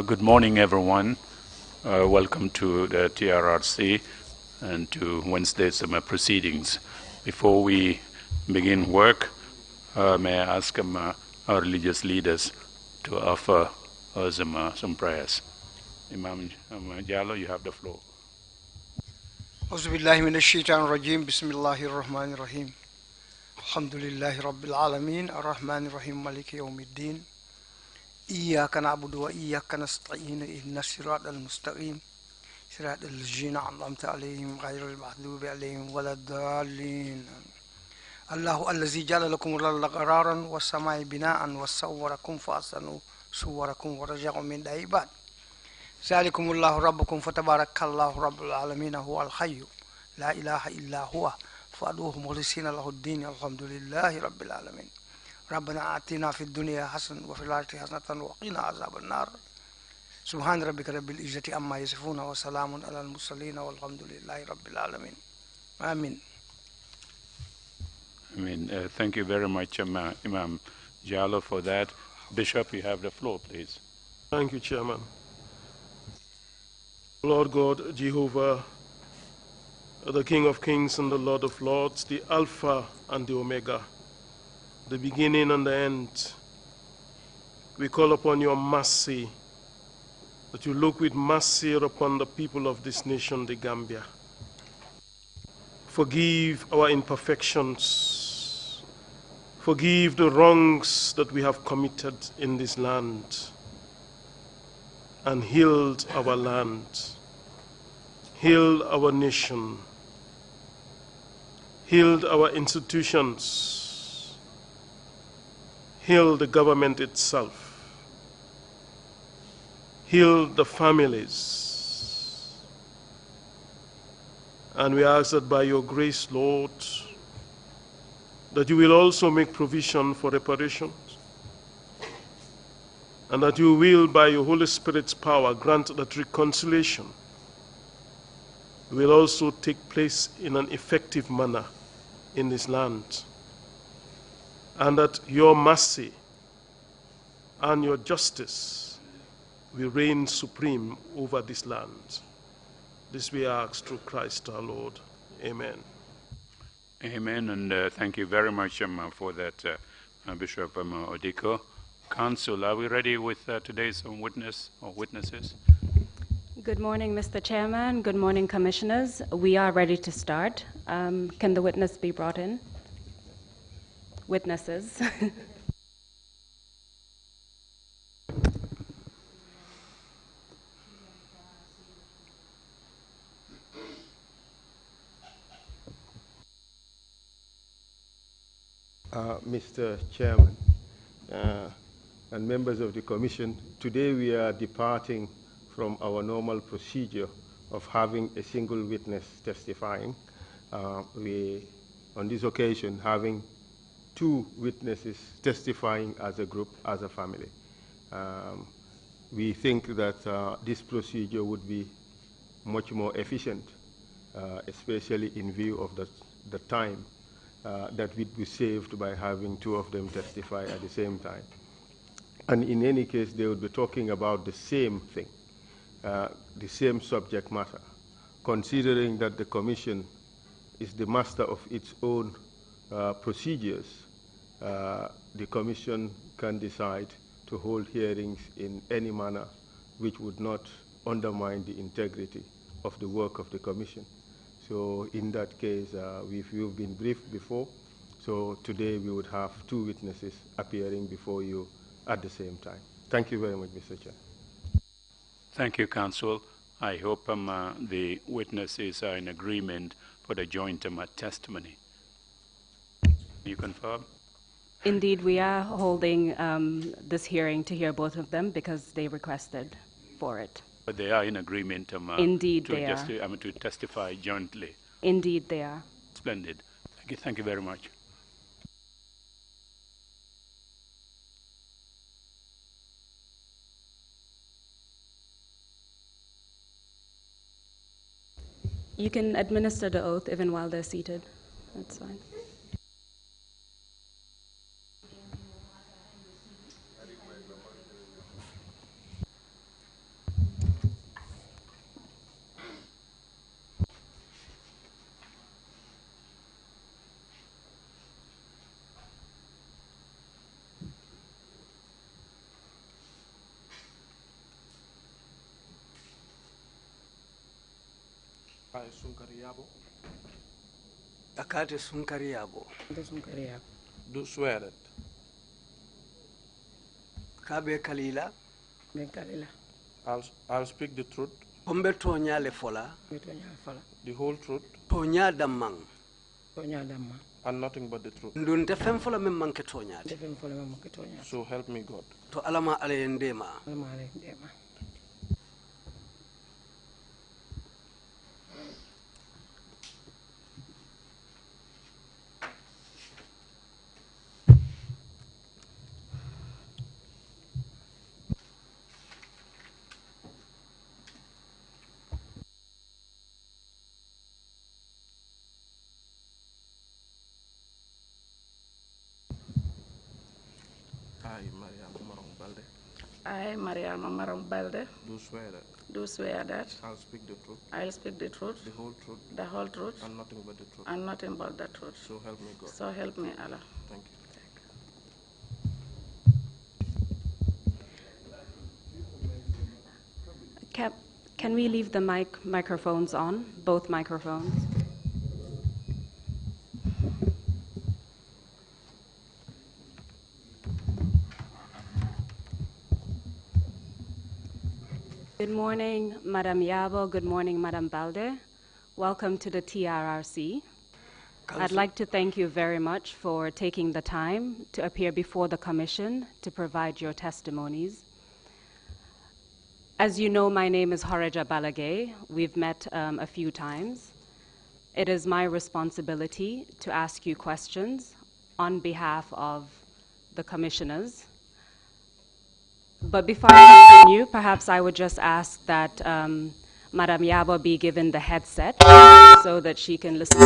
Good morning, everyone. Welcome to the TRRC and to Wednesday's proceedings. Before we begin work, may I ask our religious leaders to offer us some prayers. Imam Jallo, you have the floor. أعوذ بالله من الشيطان الرجيم بسم الله الرحمن الرحيم الحمد لله رب العالمين الرحمن الرحيم مالك يوم الدين إياك نعبد وإياك نستعين إهدنا الصراط المستقيم صراط الذين أنعمت عليهم غير المغضوب عليهم ولا الضالين الله الذي جعل لكم الأرض قرارا والسماء بناء وصوركم فأحسن صوركم ورزقكم من العباد ذلكم الله ربكم فتبارك الله رب العالمين هو الحي لا إله إلا هو فأدوه مخلصين له الدين الحمد لله رب العالمين ربنا آتنا في الدنيا حسنة وفي الآخرة حسنة وقنا عذاب النار سبحان ربك رب العزة عما يصفون وسلام على المرسلين والحمد لله رب العالمين آمين. Thank you very much, Imam Jallo, for that. Bishop, you have the floor, please. Thank you, Chairman. Lord God, Jehovah, the King of Kings and the Lord of Lords, the Alpha and the Omega, the beginning and the end, we call upon your mercy, that you look with mercy upon the people of this nation, the Gambia. Forgive our imperfections. Forgive the wrongs that we have committed in this land, and healed our land, healed our nation, healed our institutions, healed the government itself, healed the families. And we ask that by your grace, Lord, that you will also make provision for reparations, and that you will, by your Holy Spirit's power, grant that reconciliation will also take place in an effective manner in this land, and that your mercy and your justice will reign supreme over this land. This we ask through Christ our Lord. Amen. Amen, and thank you very much for that, Bishop Odiko. Council, are we ready with today's witness or witnesses? Good morning, Mr. Chairman. Good morning, Commissioners. We are ready to start. Can the witness be brought in? Witnesses. Mr. Chairman and members of the Commission, today we are departing from our normal procedure of having a single witness testifying. On this occasion, having two witnesses testifying as a group, as a family. We think that this procedure would be much more efficient, especially in view of the time that would be saved by having two of them testify at the same time. And in any case, they would be talking about the same thing, the same subject matter, considering that the Commission is the master of its own procedures. The Commission can decide to hold hearings in any manner which would not undermine the integrity of the work of the Commission. So in that case, we've been briefed before, so today we would have two witnesses appearing before you at the same time. Thank you very much, Mr. Chair. Thank you, Council. I hope the witnesses are in agreement for the joint testimony. You confirm? Indeed, we are holding this hearing to hear both of them because they requested for it. But they are in agreement Indeed, they are. to testify jointly. Indeed, they are. Splendid. Thank you very much. You can administer the oath even while they're seated. That's fine. Akate Sunkariabo. Do swear that Kabe Kalila. I'll speak the truth, Pombe Tonya le fola. the whole truth, Tonya damang. and nothing but the truth. Ndunte fem fola memmanke tonya. So help me God. To alama alendema. I, Mariama Marong Balde, do swear that I'll speak the truth, I'll speak the truth, the whole truth, and nothing but the truth. So help me God. So help me Allah. Thank you. Can we leave the microphones on, both microphones? Good morning, Madam Yabo. Good morning, Madam Balde. Welcome to the TRRC. I'd like to thank you very much for taking the time to appear before the Commission to provide your testimonies. As you know, my name is Horeja Balagay. We've met a few times. It is my responsibility to ask you questions on behalf of the commissioners. But before I continue, perhaps I would just ask that Madam Yabo be given the headset so that she can listen.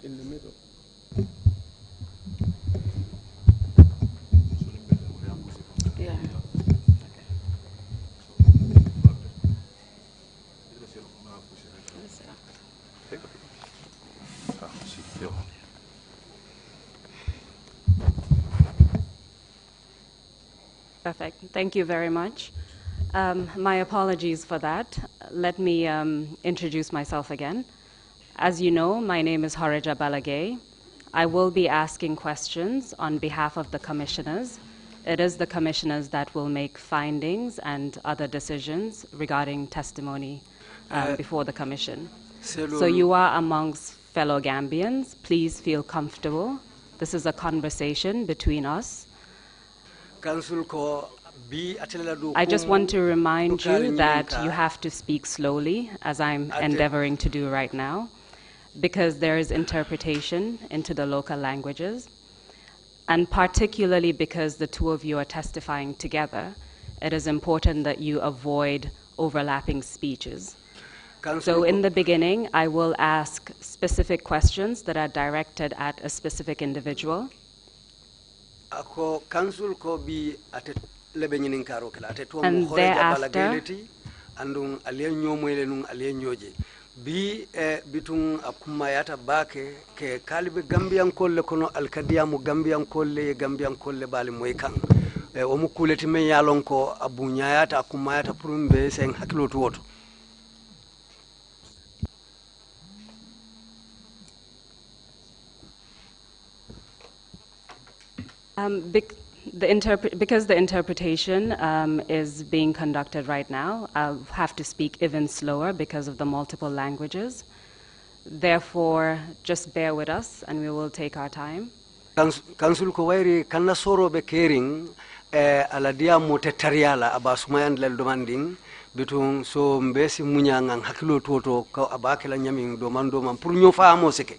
in the middle. Yeah. Perfect. Thank you very much. My apologies for that. Let me introduce myself again. As you know, my name is Horeja Balagay. I will be asking questions on behalf of the commissioners. It is the commissioners that will make findings and other decisions regarding testimony before the commission. So you are amongst fellow Gambians. Please feel comfortable. This is a conversation between us. I just want to remind you that you have to speak slowly, as I'm endeavoring to do right now, because there is interpretation into the local languages. And particularly because the two of you are testifying together, it is important that you avoid overlapping speeches. So in the beginning, I will ask specific questions that are directed at a specific individual. And thereafter, bi bitun akumayata bake ke kalibe gambian kolle kono alkadiamu gambian kolle bali moykan o mukuleti men yalon ko abunyayata akumayata purumbe sen hakilo to woto. Because the interpretation is being conducted right now, I'll have to speak even slower because of the multiple languages. Therefore, just bear with us and we will take our time. Council ko wairi kanna soro be kering ala dia mote tariala aba sumayan lel demanding betun so mbesi munya ngang hakilo toto ko abake la nyaming domando man pour nyo fa amo seke.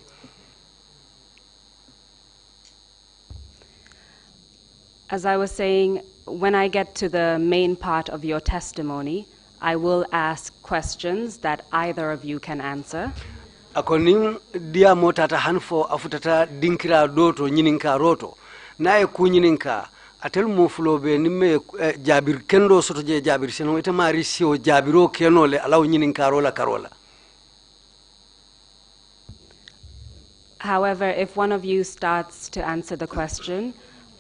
As I was saying, when I get to the main part of your testimony, I will ask questions that either of you can answer. Akoning dia motata hanfo afutata dinkira doto nyininka roto nae ku nyininka atel mo flobe nimme jabir kendo soto je jabir seno ite mari sio jabiro kenole alaw nyininka rola karola. However, if one of you starts to answer the question,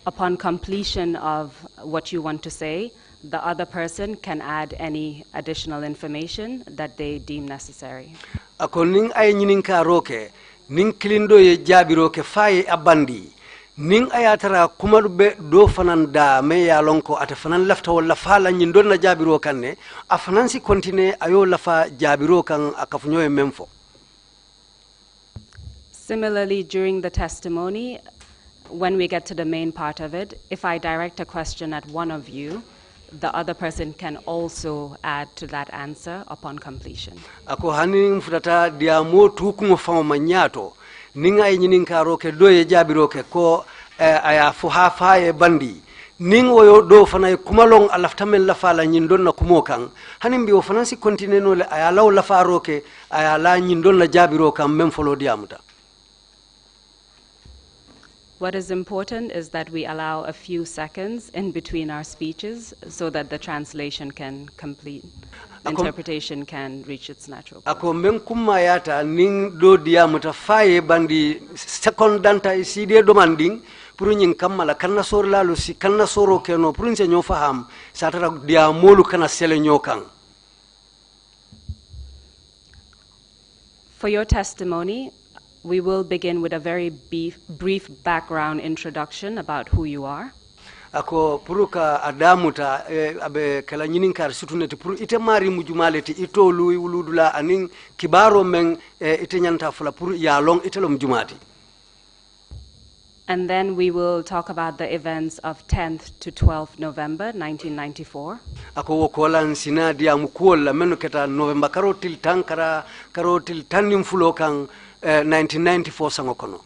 upon completion of what you want to say, the other person can add any additional information that they deem necessary. Akoning ay nyininka roke ning klindo ye jabiroke faye abandi ning ayatara kumarbe do fanan da me ya lonko ata fanan lafta wala fala nyindon na jabiro kanne a fanan si continue ayo lafa jabiro kan akafunyo e memfo. Similarly, during the testimony, when we get to the main part of it, if I direct a question at one of you, the other person can also add to that answer upon completion. Ako hanin futata dia motu kuma fama manyato ninga nyininka roke do ye jabiroke ko aya fuha faye bandi ning woyo do fana kumalong alaftamen la fala nyindon na kumokan hanin bi o fana si continue no le aya law la faroke aya la nyindon la jabiroka mem folo diamuta. What is important is that we allow a few seconds in between our speeches so that the translation can complete, interpretation can reach its natural point. Ako men kumayata ning do diamuta faye bandi second danta iside demanding pour nyin kamala kanna sor lalu si kanna soro keno pour nse nyo faham satara dia molu kana sele nyokan. For your testimony, we will begin with a very brief background introduction about who you are. Ako puruka adamuta abe kala nyininkar sutuneti puru ite mari mujumaleti ito lui uludula aning kibaro men ite nyanta fula puru ya long ite lo mjumati. And then we will talk about the events of 10th to 12th November 1994. Ako wokola nsina dia mukola menu keta November karotil tankara karotil tanim fulokan 1994 sangokono.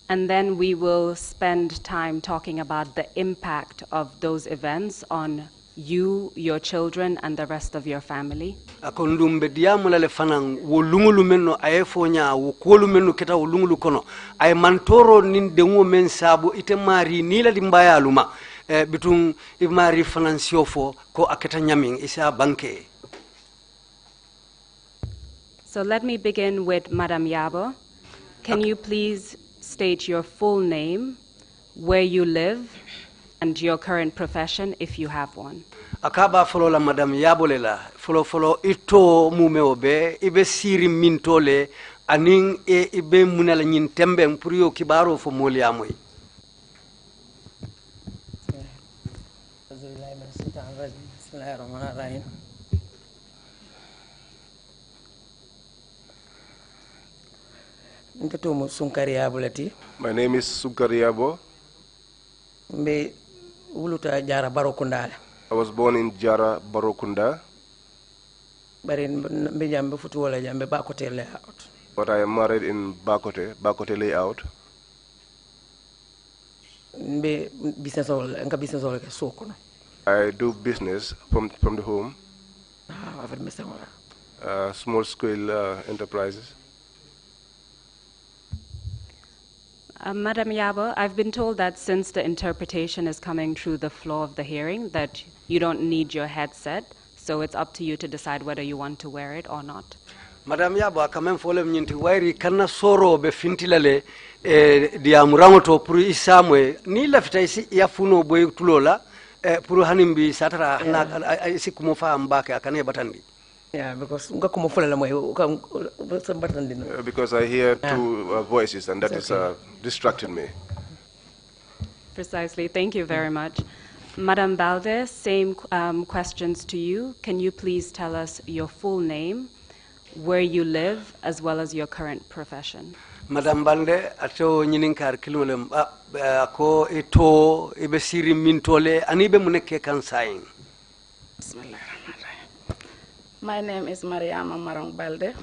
And then we will spend time talking about the impact of those events on you, your children, and the rest of your family. Akon dumbe diamula le fanan wo lungulu menno ay fonya wo kolu menno keta wo lungulu kono ay mantoro nin dengo men sabu ite mari ni la dimbaya luma bitun mari finansio fo ko aketa nyamin isa banke. So let me begin with Madam Yabo. Can you please state your full name, where you live, and your current profession if you have one? Akaba folo la Madam Yabole la folo ito mumeo be ibe siri mintole aning ibe munala nyin tembe mpuriyo kibaro fo moli amoy. Bismillahirrahmanirrahim. My name is Sunkariabo. I was born in Jara, Barokunda. But I am married in Bakote layout. I do business from the home. Small scale enterprises. Madam Yabo, I've been told that since the interpretation is coming through the flow of the hearing, that you don't need your headset, so it's up to you to decide whether you want to wear it or not. Madam Yabo akamen folem nyinti wairi kana soro be fintilale diamurangoto puru isamwe ni lafita isi yafuno boy tulola puru hanimbi satara na isi kumofa mbake akane batandi. Yeah, because I hear two voices, and that is distracted me. Precisely. Thank you very much. Madam Balde, same questions to you. Can you please tell us your full name, where you live, as well as your current profession? Madam Balde, ato nyininkar kilolem ako ito ibe siri mintole anibe muneke kansain. Bismillah. My name is Mariama Marong Balde.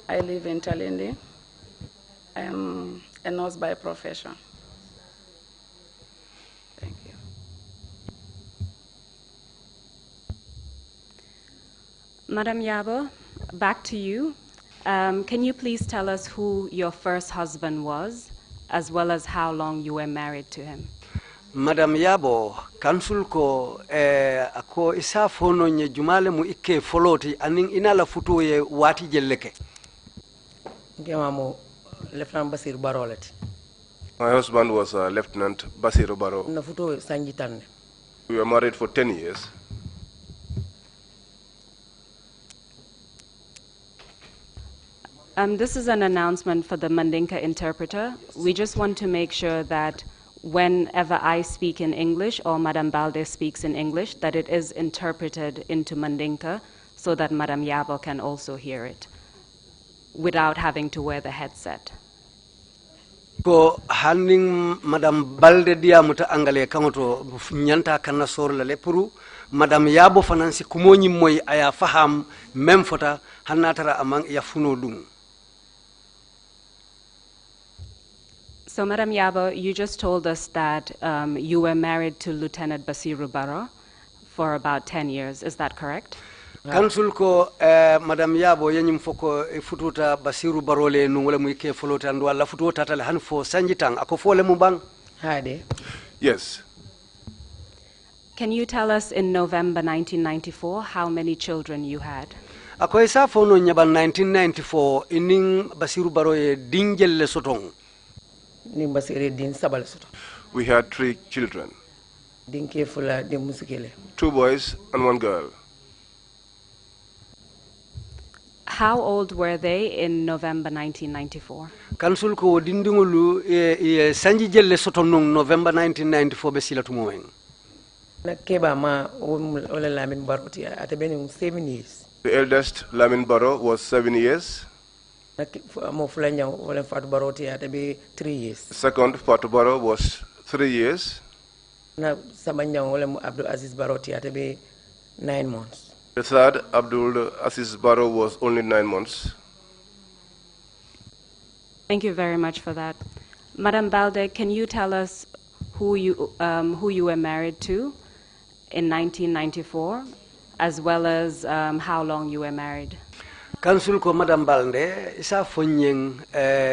I live in Talindi. I am a nurse by profession. Thank you. Madam Yabo, back to you. Can you please tell us who your first husband was, as well as how long you were married to him? Madam Yabo, kansul ko ako isa fono nye jumale mu ikke foloti aning inala futu ye wati jelleke. Lieutenant Basir Barolet. My husband was Lieutenant Basir Baro. We were married for 10 years. This is an announcement for the Mandinka interpreter. We just want to make sure that whenever I speak in English or Madam Balde speaks in English, that it is interpreted into Mandinka so that Madam Yabo can also hear it without having to wear the headset. Ko handing Madam Balde dia muta angale kangoto nyanta kana sorla le puru Madam Yabo fanansi kumoni moy aya faham memfota hanatara amang ya funo dum. So, Madam Yabo, you just told us that you were married to Lieutenant Basiru Baro for about 10 years. Is that correct? Council ko Madam Yabo yenyim foko fututa Basiru Baro le nungole muike folota ndo la fututa tale hanfo sanjitang akofole mubang. Hade. Yes. Can you tell us in November 1994 how many children you had? Ako isa fono nyaba 1994 ining Basiru Baro ye dingel le sotong. We had 3 children. 2 boys and 1 girl. How old were they in November 1994? Council ko dindingulu sanji jelle sotonong November 1994 be sila tumoeng. The eldest, Lamin Baro, was 7 years. The second, Fatu Baro, was 3 years. The third, Abdul Aziz Baro, was only 9 months. Thank you very much for that. Madam Balde, can you tell us who you were married to in 1994, as well as how long you were married. Council ko Madam Balde isa fonyeng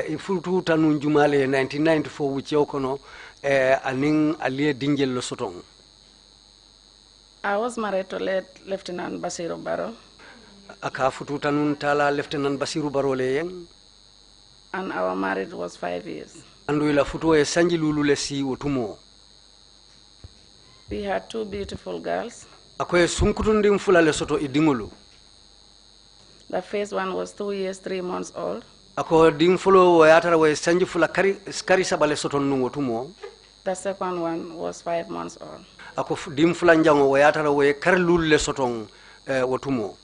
ifutu tanun jumale 1994 wuche okono aning alie dingel lo sotong. I was married to late Lieutenant Basiru Baro. Aka futu tanun tala Lieutenant Basiru Baro leyeng. And our marriage was 5 years. Andu ila futu e sanji lulu lesi otumo. We had 2 beautiful girls. Akoye sunkutundi mfula le soto idingulu. The first one was 2 years, 3 months old. Ako dimfulo wayatara we sanji fula kari sabale soto nungo tumo. The second one was 5 months old. Ako dimfula njango wayatara we kari lulu le soto wotumo.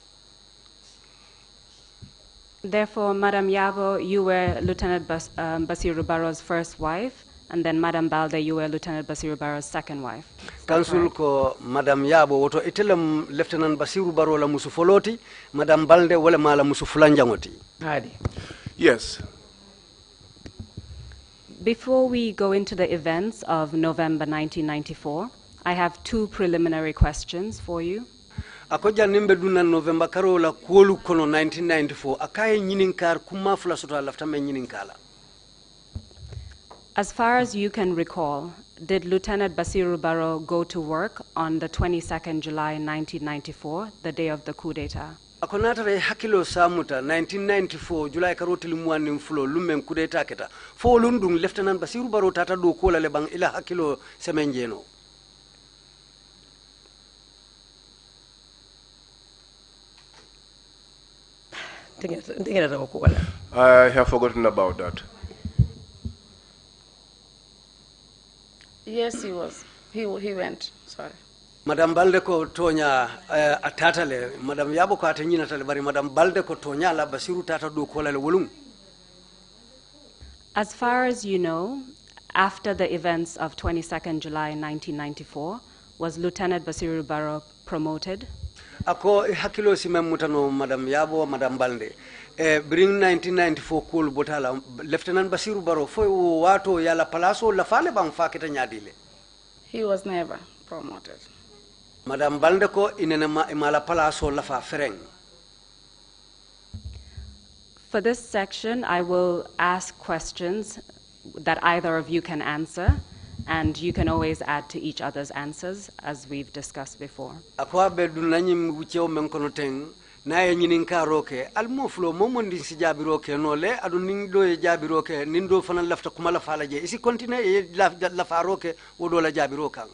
Therefore, Madam Yabo, you were Lieutenant Basiru Baro's first wife, and then Madam Balde, you were Lieutenant Basiru Baro's second wife. Council ko Madam Yabo woto itelam Lieutenant Basiru Baro la musu foloti, Madam Balde wala mala musu fulanjangoti. Hadi. Yes. Before we go into the events of November 1994, I have 2 preliminary questions for you. Akoja nimbe duna November karola kuolu kono 1994 akaye nyininkar kuma fula soto lafta me nyininkala. As far as you can recall, did Lieutenant Basiru Baro go to work on the 22nd July 1994, the day of the coup d'etat? Akonatare hakilo samuta 1994 July karotili muani mfulo lumen coup d'etat keta. Fo lundung Lieutenant Basiru Baro tata do kola lebang ila hakilo semenjeno. I have forgotten about that. Yes, he was. He went. Sorry. Madam Balde ko tonya atatale, Madam Yabo ko atanyina tale bari Madam Balde ko tonya la Basiru tata do kola le wolung. As far as you know, after the events of 22nd July 1994, was Lieutenant Basiru Baro promoted? Ako hakilo simemutano Madam Yabo, Madam Balde. Bring 1994 cool botala Lieutenant Basiru Baro fo wato yala palaso la fale bang faketa nyadile. He was never promoted. Madam Balde ko inena imala palaso la fa fereng. For this section, I will ask questions that either of you can answer, and you can always add to each other's answers, as we've discussed before. Akwa be dunanyim wucheo menkono teng na ye nyininka roke almo flo momondi si jabiroke no le adu nindo e jabiroke nindo fana lafta kuma la fala je isi continue e la faroke wodo la jabiroka.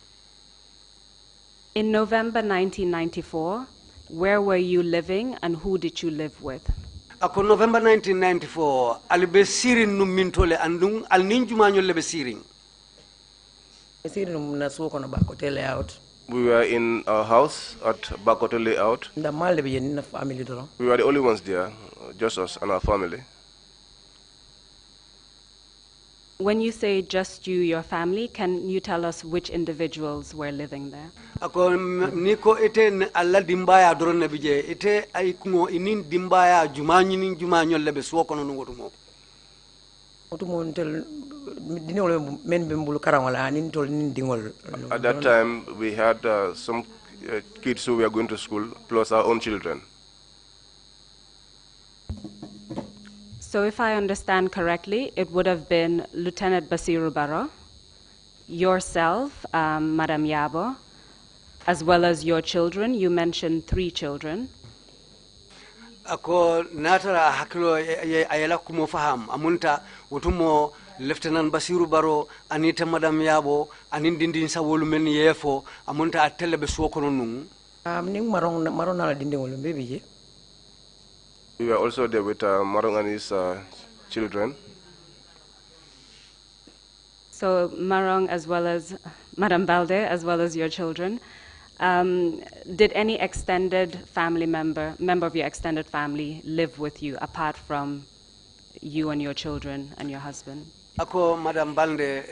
In November 1994, where were you living and who did you live with? Ako November 1994 albe sirin num mintole andung al ninjuma nyol lebe sirin. We were in our house at Bakoto Layout. We were the only ones there, just us and our family. When you say just you, your family, can you tell us which individuals were living there? Ako niko ete alla dimbaya doron nabije ete ay kungo inin dimbaya jumanyi nin jumanyo lebe suoko no ngotumo. At that time, we had some kids who were going to school, plus our own children. So if I understand correctly, it would have been Lieutenant Basiru Baro, yourself, Madam Yabo, as well as your children. You mentioned 3 children. Ako natara hakilo ayala kumo faham amunta utumo Lieutenant Basiru Baro anita Madam Yabo anindindin sa wolumen yefo amunta atelle be suokono nung. We were also there with Marong and his children. So Marong as well as Madam Balde as well as your children. Did any extended family member of your extended family live with you apart from you and your children and your husband? Ako Madam Balde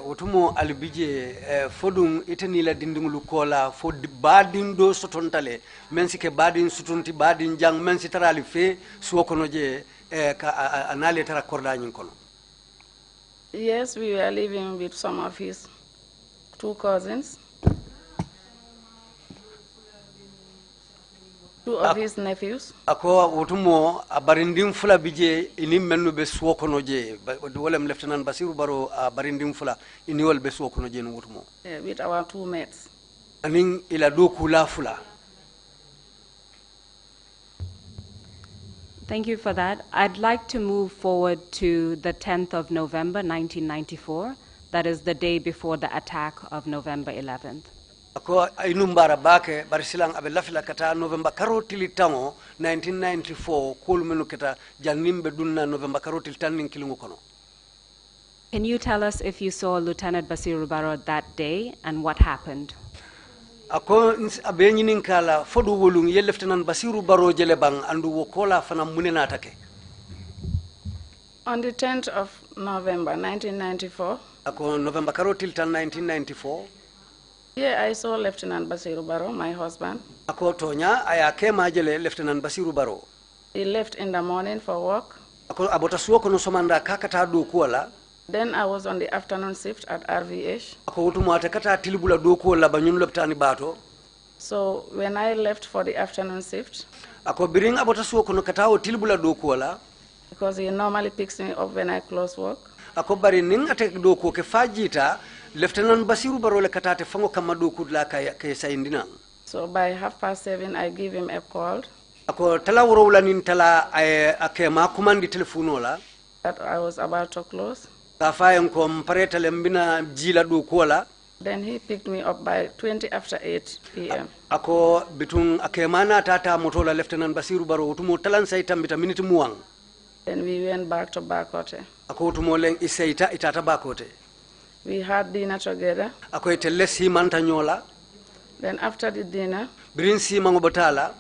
utumo albije fodum itani la dindingulu kola fo badin do sotontale mensi ke badin sutunti badin jang mensi tarali fe suokono je ka anale tara korda nyin kono. Yes, we were living with some of his 2 cousins. Two of his nephews. Ako wotumo abarindim fula bije ini mennu be suwokono je wolem Lieutenant Basiru Baro abarindim fula ini wol be suwokono je no wotumo. With our two mates. Aning ila do kula fula. Thank you for that. I'd like to move forward to the 10th of November, 1994. That is the day before the attack of November 11th. Ako inumbara bake barisilang abe lafila kata November karotili tango 1994 kulmenu kata janimbe dunna November karotili tanning kilungu kono. Can you tell us if you saw Lieutenant Basiru Baro that day and what happened? Ako abe nyinin kala fodu wolung ye Lieutenant Basiru Baro jele bang andu wokola fana munena take. On the 10th of November 1994. Ako November karotili tan 1994. Yeah, I saw Lieutenant Basiru Baro, my husband. Ako tonya aya kema jele Lieutenant Basiru Baro. He left in the morning for work. Ako abota suwoko no somanda kakata do kuala. Then I was on the afternoon shift at RVH. Ako utumo atakata tilibula do kuala banyun loptani bato. So when I left for the afternoon shift. Ako biring abota suwoko no katao tilibula do kuala. Because he normally picks me up when I close work. Ako bari ning atek do ko ke fajita Lieutenant Basiru Baro le katate fango kamadu kudla kay sayindina. So by 7:30 I give him a call. Ako tala wala nin tala akema kumandi telefono la. That I was about to close. Ka fayen ko mpareta le mbina jila do kola. Then he picked me up by 20 after 8 p.m. Ako bitun akema na tata motola Lieutenant Basiru Baro utumo talan saytambita minute muang. Then we went back to Bakote. Ako utumo leng isaita itata Bakote. We had dinner together. Ako itelle simanta nyola. Then after the dinner, Brin simango botala.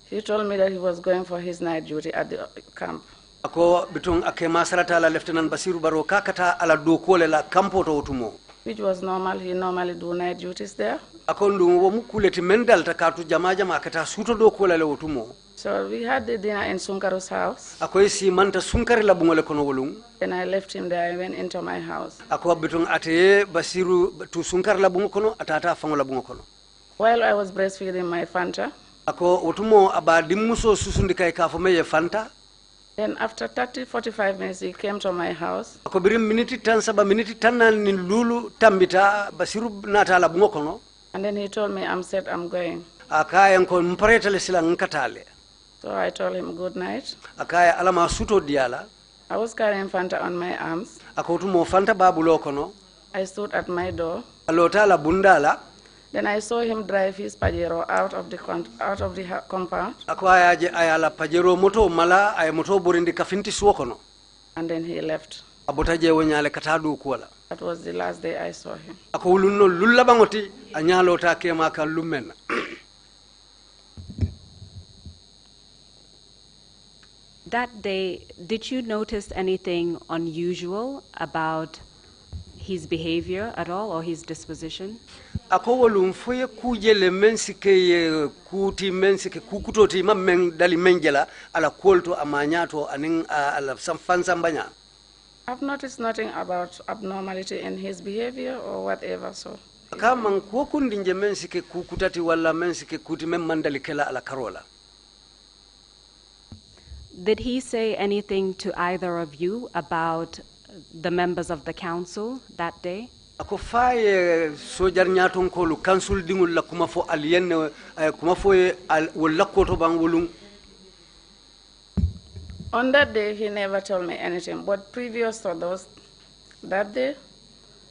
He told me that he was going for his night duty at the camp. Ako bitun akema sarata la Lieutenant Basiru Baro kakata ala do kole la campo to utumo. Which was normal. He normally do night duties there. Ako ndu wo mukuleti mendal takatu jama kata suto do kole le utumo. So we had the dinner in Sunkaru's house. Ako simanta sunkari la bungole kono wolung. Then I left him there. I went into my house. Ako bitun ate Basiru tu sunkari la bungo kono atata fango la bungo kono. While I was breastfeeding my Fanta. Ako utumo aba dimmuso susundika ka fomeye Fanta. Then after 30-45 minutes he came to my house. Ako birim minute tan saba minute tan nan nin lulu tambita Basiru nata la bungo kono. And then he told me, I'm set, I'm going. Akaya ko mpareta le sila nkatale. So I told him good night. Akaya alama suto diala. I was carrying Fanta on my arms. Ako utumo Fanta babulo kono. I stood at my door. Alota la bundala. Then I saw him drive his Pajero out of the compound. Ako ayaje ayala Pajero moto mala ay moto borindi kafinti suokono. And then he left. Abotaje wonyale katadu kuala. That was the last day I saw him. Ako ulunno lulla bangoti anyalo ta kema ka lumen. That day, did you notice anything unusual about his behavior at all or his disposition? Ako wolum foye kujele mensike kuti mensike kukutoti mameng dali menjela ala kolto amanyato aning ala samfansa mbanya. I've noticed nothing about abnormality in his behavior or whatever, so. Kama kukundi nje mensike kukutati wala mensike kuti memmandali kela ala karola. Did he say anything to either of you about the members of the council that day? Ako faye sojar nyaton kolu council dingul la kuma fo aliyenne kuma fo wala koto bang wolum. On that day, he never told me anything. But previous to that day,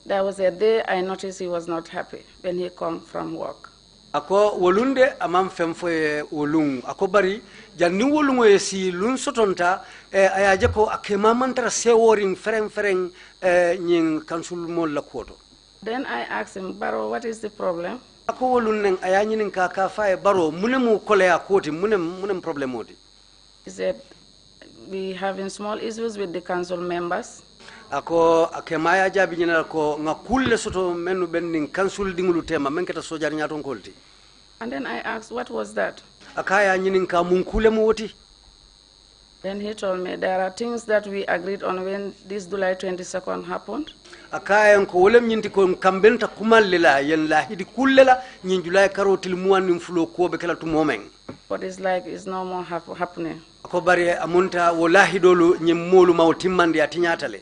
there was a day I noticed he was not happy when he come from work. Ako wolunde amam femfoye wolung ako bari janni wolungo yesi lun sotonta ayaje ko akema mantara seworing fereng nyin council mol la koto. Then I asked him, Baro, what is the problem? Ako wolun ayanyi nin ka faye Baro munemu kolea koti munem problem odi. He said, we having small issues with the council members. Ako akema ya jabi nyina ko ngakulle soto menu bending council dingulu tema menketa sojar nyaton kolti. And then I asked, what was that? Akaya nyinin ka munkule mu woti. Then he told me there are things that we agreed on when this July 22nd happened. Akaya ko wolem nyinti ko kambenta kumallela yen la hidi kullela nyin July karotil muwan nim fulo ko be kala tu momeng. But it's like it's no more happening. ako bari amunta wallahi dolu nyimmolu maw timmandi atinyatale.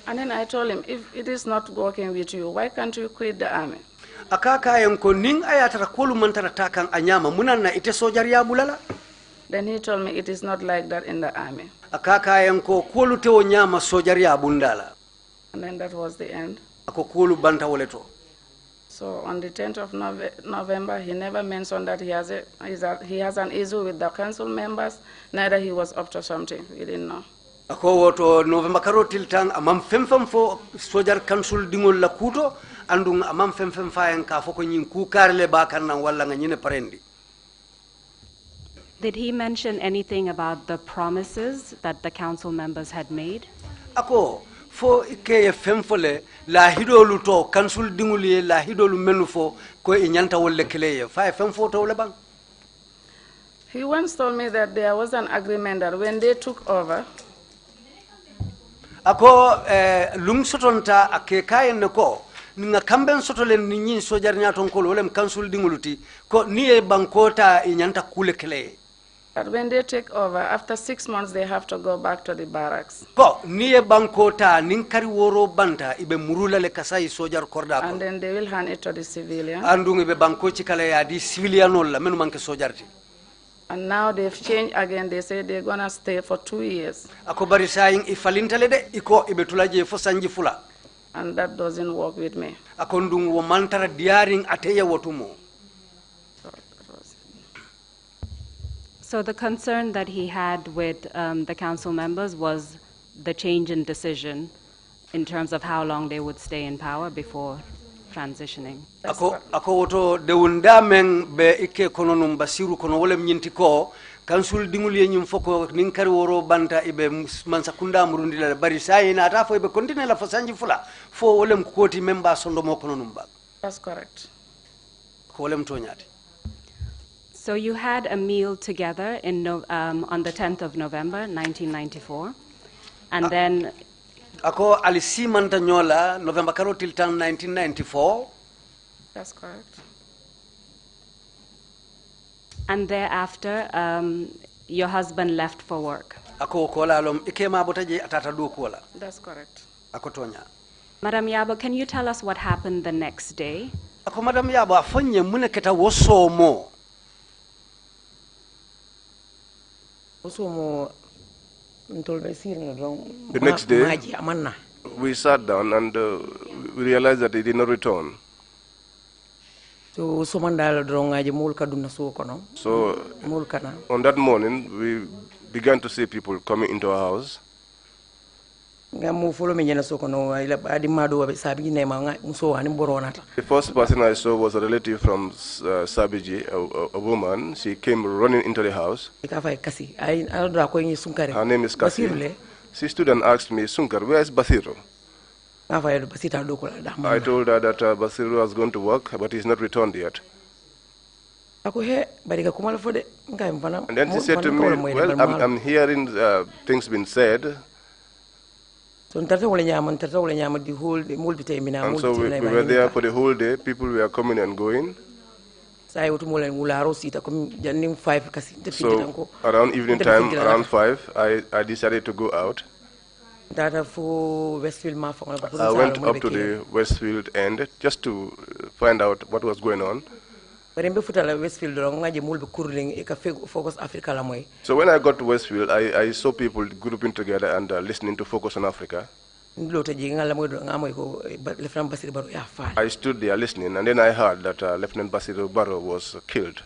And then I told him, if it is not working with you, why can't you quit the army? Akaka yanko ning ayatara kolu mantara takan anyama munanna ite sojariya bulala. Then he told me it is not like that in the army. Akaka yanko kolu tewo nyama sojariya bundala. And then that was the end. Ako kolu banta woleto. So on the 10th of November, he never mentioned that he has an issue with the council members. Neither he was up to something. We didn't know. Ako woto November karo tiltang amam femfem fo sojar council dingol la kuto andung amam femfem fayen ka foko nyin ku karle bakar nan walla nga nyine parendi. Did he mention anything about the promises that the council members had made? Ako fo ikeye femfole la hidolu to council dinguli la hidolu menu fo ko e nyanta wolle keleye fa femfo to le bang. He once told me that there was an agreement that when they took over, ako lum sotonta ake kayen ko nga kamben sotolen ni nyin sojar nyaton ko wolem council dinguluti ko ni e bankota e nyanta kule keleye. But when they take over, after 6 months, they have to go back to the barracks. Ko niye bankota ninkari woro banta ibe murula le kasai sojar korda ko. And then they will hand it to the civilian. Andung ibe banko chikala ya di civilianol la menu manke sojarti. And now they've changed again. They say they're gonna stay for 2 years. Ako bari saying ifalintale de iko ibe tulaje fo sanji fula. And that doesn't work with me. Ako ndung wo mantara diaring ateye wotumo. So the concern that he had with the council members was the change in decision in terms of how long they would stay in power before transitioning. Ako woto de wunda men be ikke kono num basiru kono wolem nyinti ko council dingul ye nyum foko nin kari woro banta ibe mansakunda murundi la bari sai na ta fo ibe continue la fo sanji fula fo wolem koti memba sondo mo kono num ba. That's correct. Ko wolem to nyati. So you had a meal together on the 10th of November, 1994, and then... Ako alisi manta nyola November karo till 1994. That's correct. And thereafter, your husband left for work. Ako kola lom ikema botaje atata do kola. That's correct. Ako tonya. Madam Yabo, can you tell us what happened the next day? Ako Madam Yabo afonye mune keta woso mo. The next day, we sat down and we realized that he did not return. So, on that morning, we began to see people coming into our house. The first person I saw was a relative from Sabiji, a woman. She came running into the house. Her name is Kasi. She stood and asked me, Sunkar, where is Basiru? I told her that Basiru has gone to work, but he's not returned yet. And then she said to me, well, I'm hearing things being said. And so we were there for the whole day. People were coming and going. So around evening time, around 5, I decided to go out. I went up to the Westfield end just to find out what was going on. So when I got to Westfield, I saw people grouping together and listening to Focus on Africa. I stood there listening, and then I heard that Lieutenant Basiru Barrow was killed.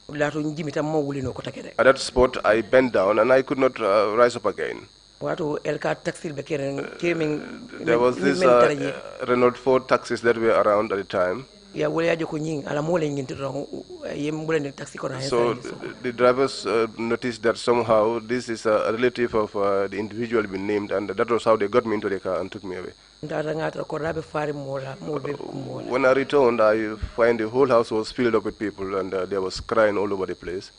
At that spot, I bent down and I could not rise up again. There was this Renault 4 taxis that were around at the time. So the drivers noticed that somehow this is a relative of the individual being named, and that was how they got me into the car and took me away. When I returned, I find the whole house was filled up with people, and there was crying all over the place.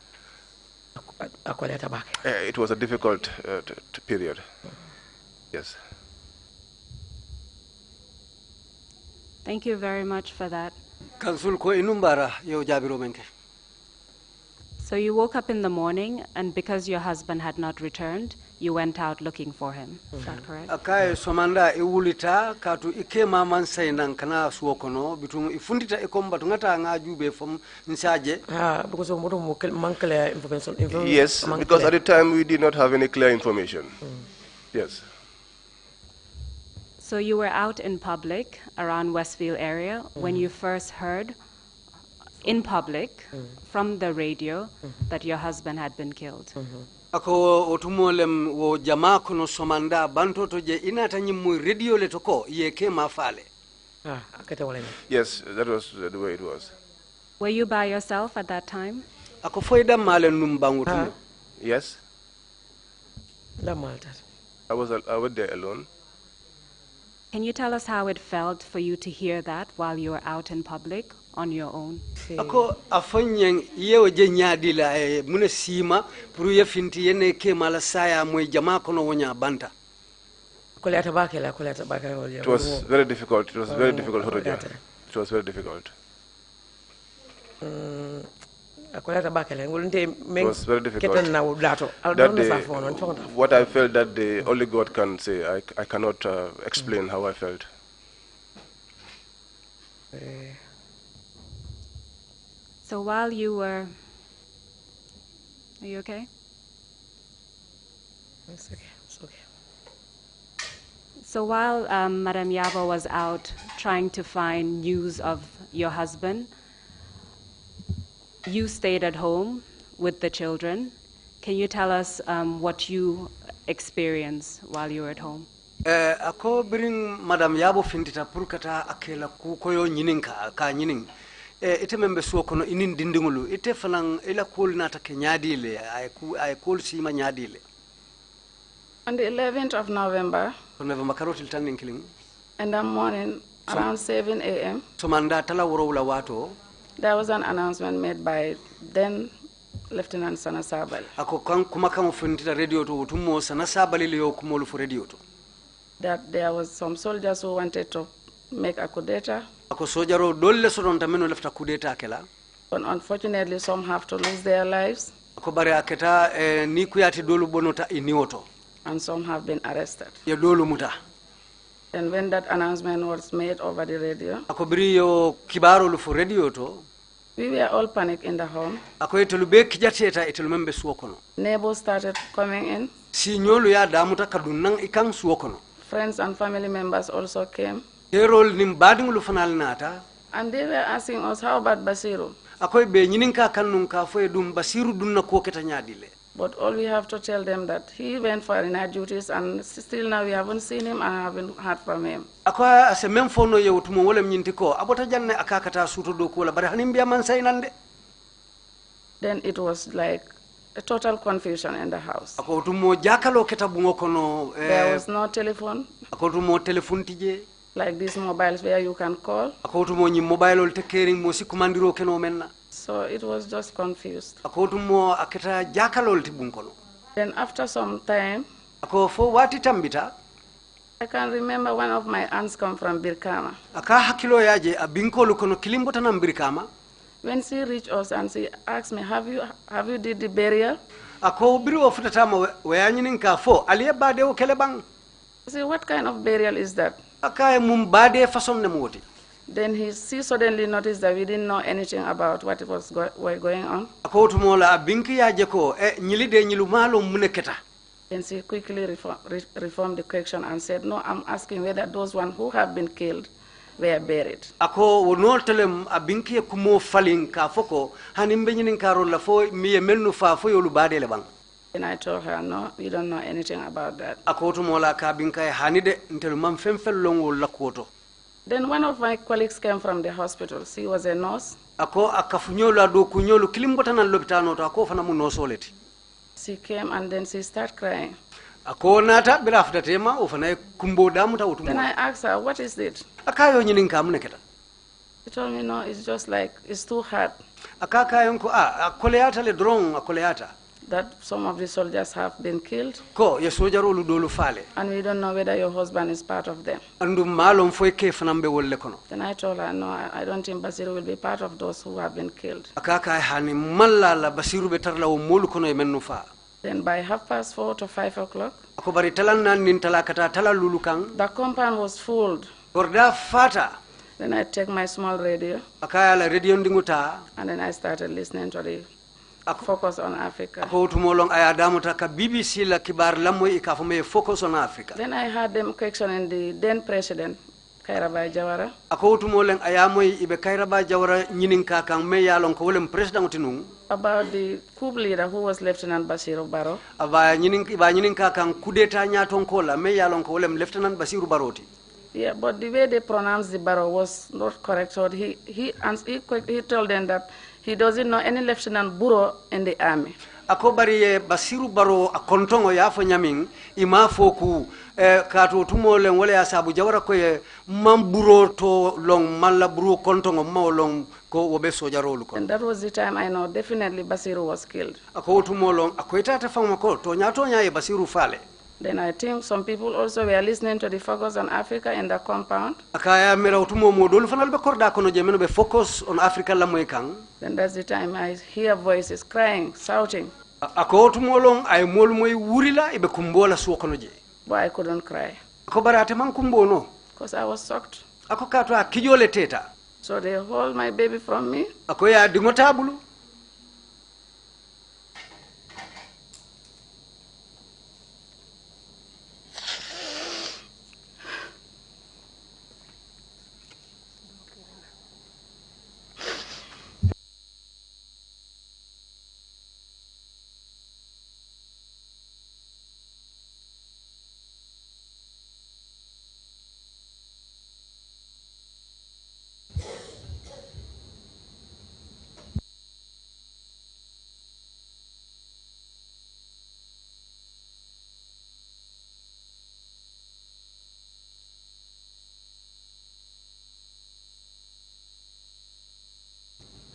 It was a difficult period. Yes. Thank you very much for that. So So you woke up in the morning, and because your husband had not returned, you went out looking for him. Is that correct? Akaye somanda iwulita katu ike maman saynan kana suokono bitum ifundita ikomba tungata nga jube from nsaje. Because of more clear information. Yes, because at the time we did not have any clear information. Yes. So you were out in public around Westfield area when you first heard in public from the radio that your husband had been killed. Ako otumolem wo jama kono somanda bantoto je inata nyimu radio le toko yeke mafale. Yes, that was the way it was. Were you by yourself at that time? Ako foida male numbangutu. Yes. I was there alone. Can you tell us how it felt for you to hear that while you were out in public on your own? Ako afanyeng yewe je nyadi la mune sima puru ye finti yene ke mala saya mwe jama kono wonya banta. It was very difficult. It was very difficult. It was very difficult. It was very difficult. That day, what I felt that day, only God can say. I cannot explain how I felt. So while you were... Are you okay? It's okay. It's okay. So while Madam Yabo was out trying to find news of your husband, you stayed at home with the children. Can you tell us what you experienced while you were at home? Ako bring Madam Yabo fintita purkata akela kukoyo nyininka ka nyining. Ite membe suokono inin dindingulu. Ite falang ila kul nata ke nyadile. Ay kul sima nyadile. On the 11th of November, in the morning, around 7 a.m., there was an announcement made by then Lieutenant Sana Sabali that there was some soldiers who wanted to make a coup d'etat. But unfortunately, some have to lose their lives. And some have been arrested. And when that announcement was made over the radio, we were all panicked in the home. Neighbors started coming in. Friends and family members also came. And they were asking us, how about Basiru? But all we have to tell them that he went for night duties and still now we haven't seen him and haven't heard from him. Then it was like a total confusion in the house. There was no telephone. Like these mobiles where you can call. So it was just confused. Then after some time, I can remember one of my aunts come from Birkama. When she reached us and she asked me, have you did the burial? I said, what kind of burial is that? Then she suddenly noticed that we didn't know anything about what was going on. Then she quickly reformed the question and said, no, I'm asking whether those ones who have been killed were buried. And I told her, no, we don't know anything about that. Then one of my colleagues came from the hospital. She was a nurse. She came and then she started crying. Then I asked her, what is it? She told me, no, it's just like, it's too hard. that some of the soldiers have been killed. Ko ye sojarolu dolu fale. And we don't know whether your husband is part of them. Andu malom foy ke fanambe wolle kono. Then I told her, no, I don't think Basiru will be part of those who have been killed. Akaka hani mallala Basiru betarla o molu kono e mennu fa. Then by 4:30 to 5 o'clock, Ako bari talan nan nin talakata talalulu kang. the compound was full. Gorda fata. Then I take my small radio. Akaya la radio ndinguta. And then I started listening to the Focus on Africa. Ako tumolong aya damuta ka BBC la kibar lamoy ikafome Focus on Africa. Then I heard them questioning the then president, Kairaba Jawara. Ako tumolong aya moy ibe Kairaba Jawara nyininka kang me yalon ko wolem president tinung. About the coup leader who was Lieutenant Basiru Baro. Aba nyininka kang kudeta nyaton kola me yalon ko wolem Lieutenant Basiru Baroti. Yeah, but the way they pronounced the Baro was not correct. So he told them that he doesn't know any Lieutenant Buro in the army. Ako bari Basiru Baro akontongo yafo nyaming ima foku kato tumolen wala asabu Jawara ko mamburo to long malla buro kontongo mawlong ko wobe sojarolu ko. And that was the time I know definitely Basiru was killed. Ako tumolong ako itata fama ko to nyato nyaye Basiru fale. Then I think some people also were listening to the Focus on Africa in the compound. Akaya mera utumo modol fanal be korda kono jemeno be Focus on Africa la moy kang. Then that's the time I hear voices crying, shouting. Ako tumolong ay mol moy wurila ibe kumbola suo kono je. But I couldn't cry. Ako barate man kumbono. Because I was shocked. Ako kato akijole teta. So they hold my baby from me. Ako ya dingotabulu.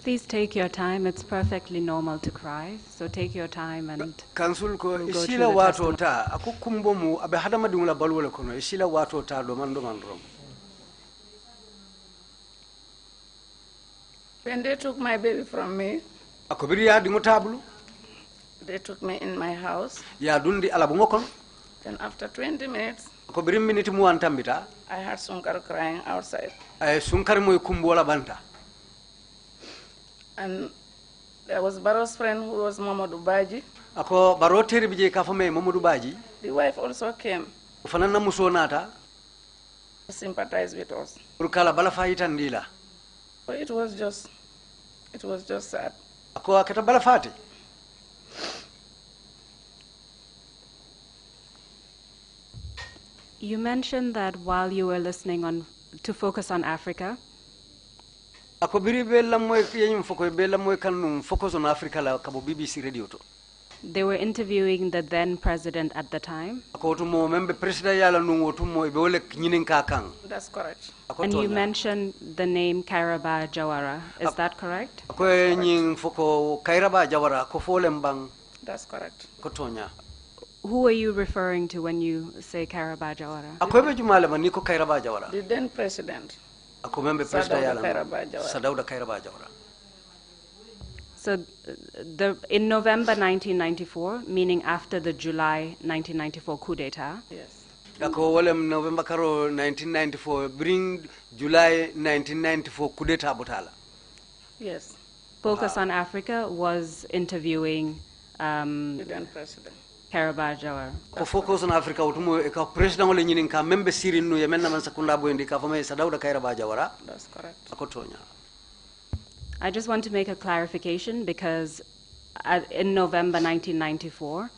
Please take your time. It's perfectly normal to cry. So take your time and Kansul ko we'll go through isila the wato testimony. ta ako kumbo mu abe hadama dungla balwala kono isila wato ta do man rom. When they took my baby from me, Ako biri ya dingotabulu. they took me in my house. Ya dundi ala bungo kono. Then after 20 minutes, Ako biri minute mu antambita. I heard Sunkar crying outside. Ay sunkar moy kumbola banta. And there was Baro's friend who was Mamadou Baji. Ako baro teri bije ka fame Mamadou Baji. The wife also came Fanana muso nata. to sympathize with us. Urkala bala fayita ndila. But it was just sad. Ako akata bala fati. You mentioned that while you were listening to Focus on Africa, Ako biri be lamoy yenyum foko be lamoy kanum Focus on Africa la kabo BBC radio to. they were interviewing the then president at the time. Ako to mo membe president yala nungo to mo be wole nyinin ka kang. That's correct. Ako And to you nya. mentioned the name Kairaba Jawara. Is that correct? Ako nyin foko Kairaba Jawara ko folembang That's correct. ko to nya. Who are you referring to when you say Kairaba Jawara? Ako be jumale man ni ko Kairaba Jawara. The then president, Ako membe president Sadauda yala. Kairaba Jawara. Sadauda Kairaba Jawara. So in November 1994, meaning after the July 1994 coup d'etat, Yes. Ako wolem November karo 1994 bring July 1994 coup d'etat botala. Yes. Focus on Africa was interviewing The then president. Kairaba Jawara. Ko Focus on Africa utumo e ka president wala nyinin ka membe sirin no yemen man sakunda bo indi ka fama Sadauda Kairaba Jawara. That's correct. Ako to nya. I just want to make a clarification because in November 1994,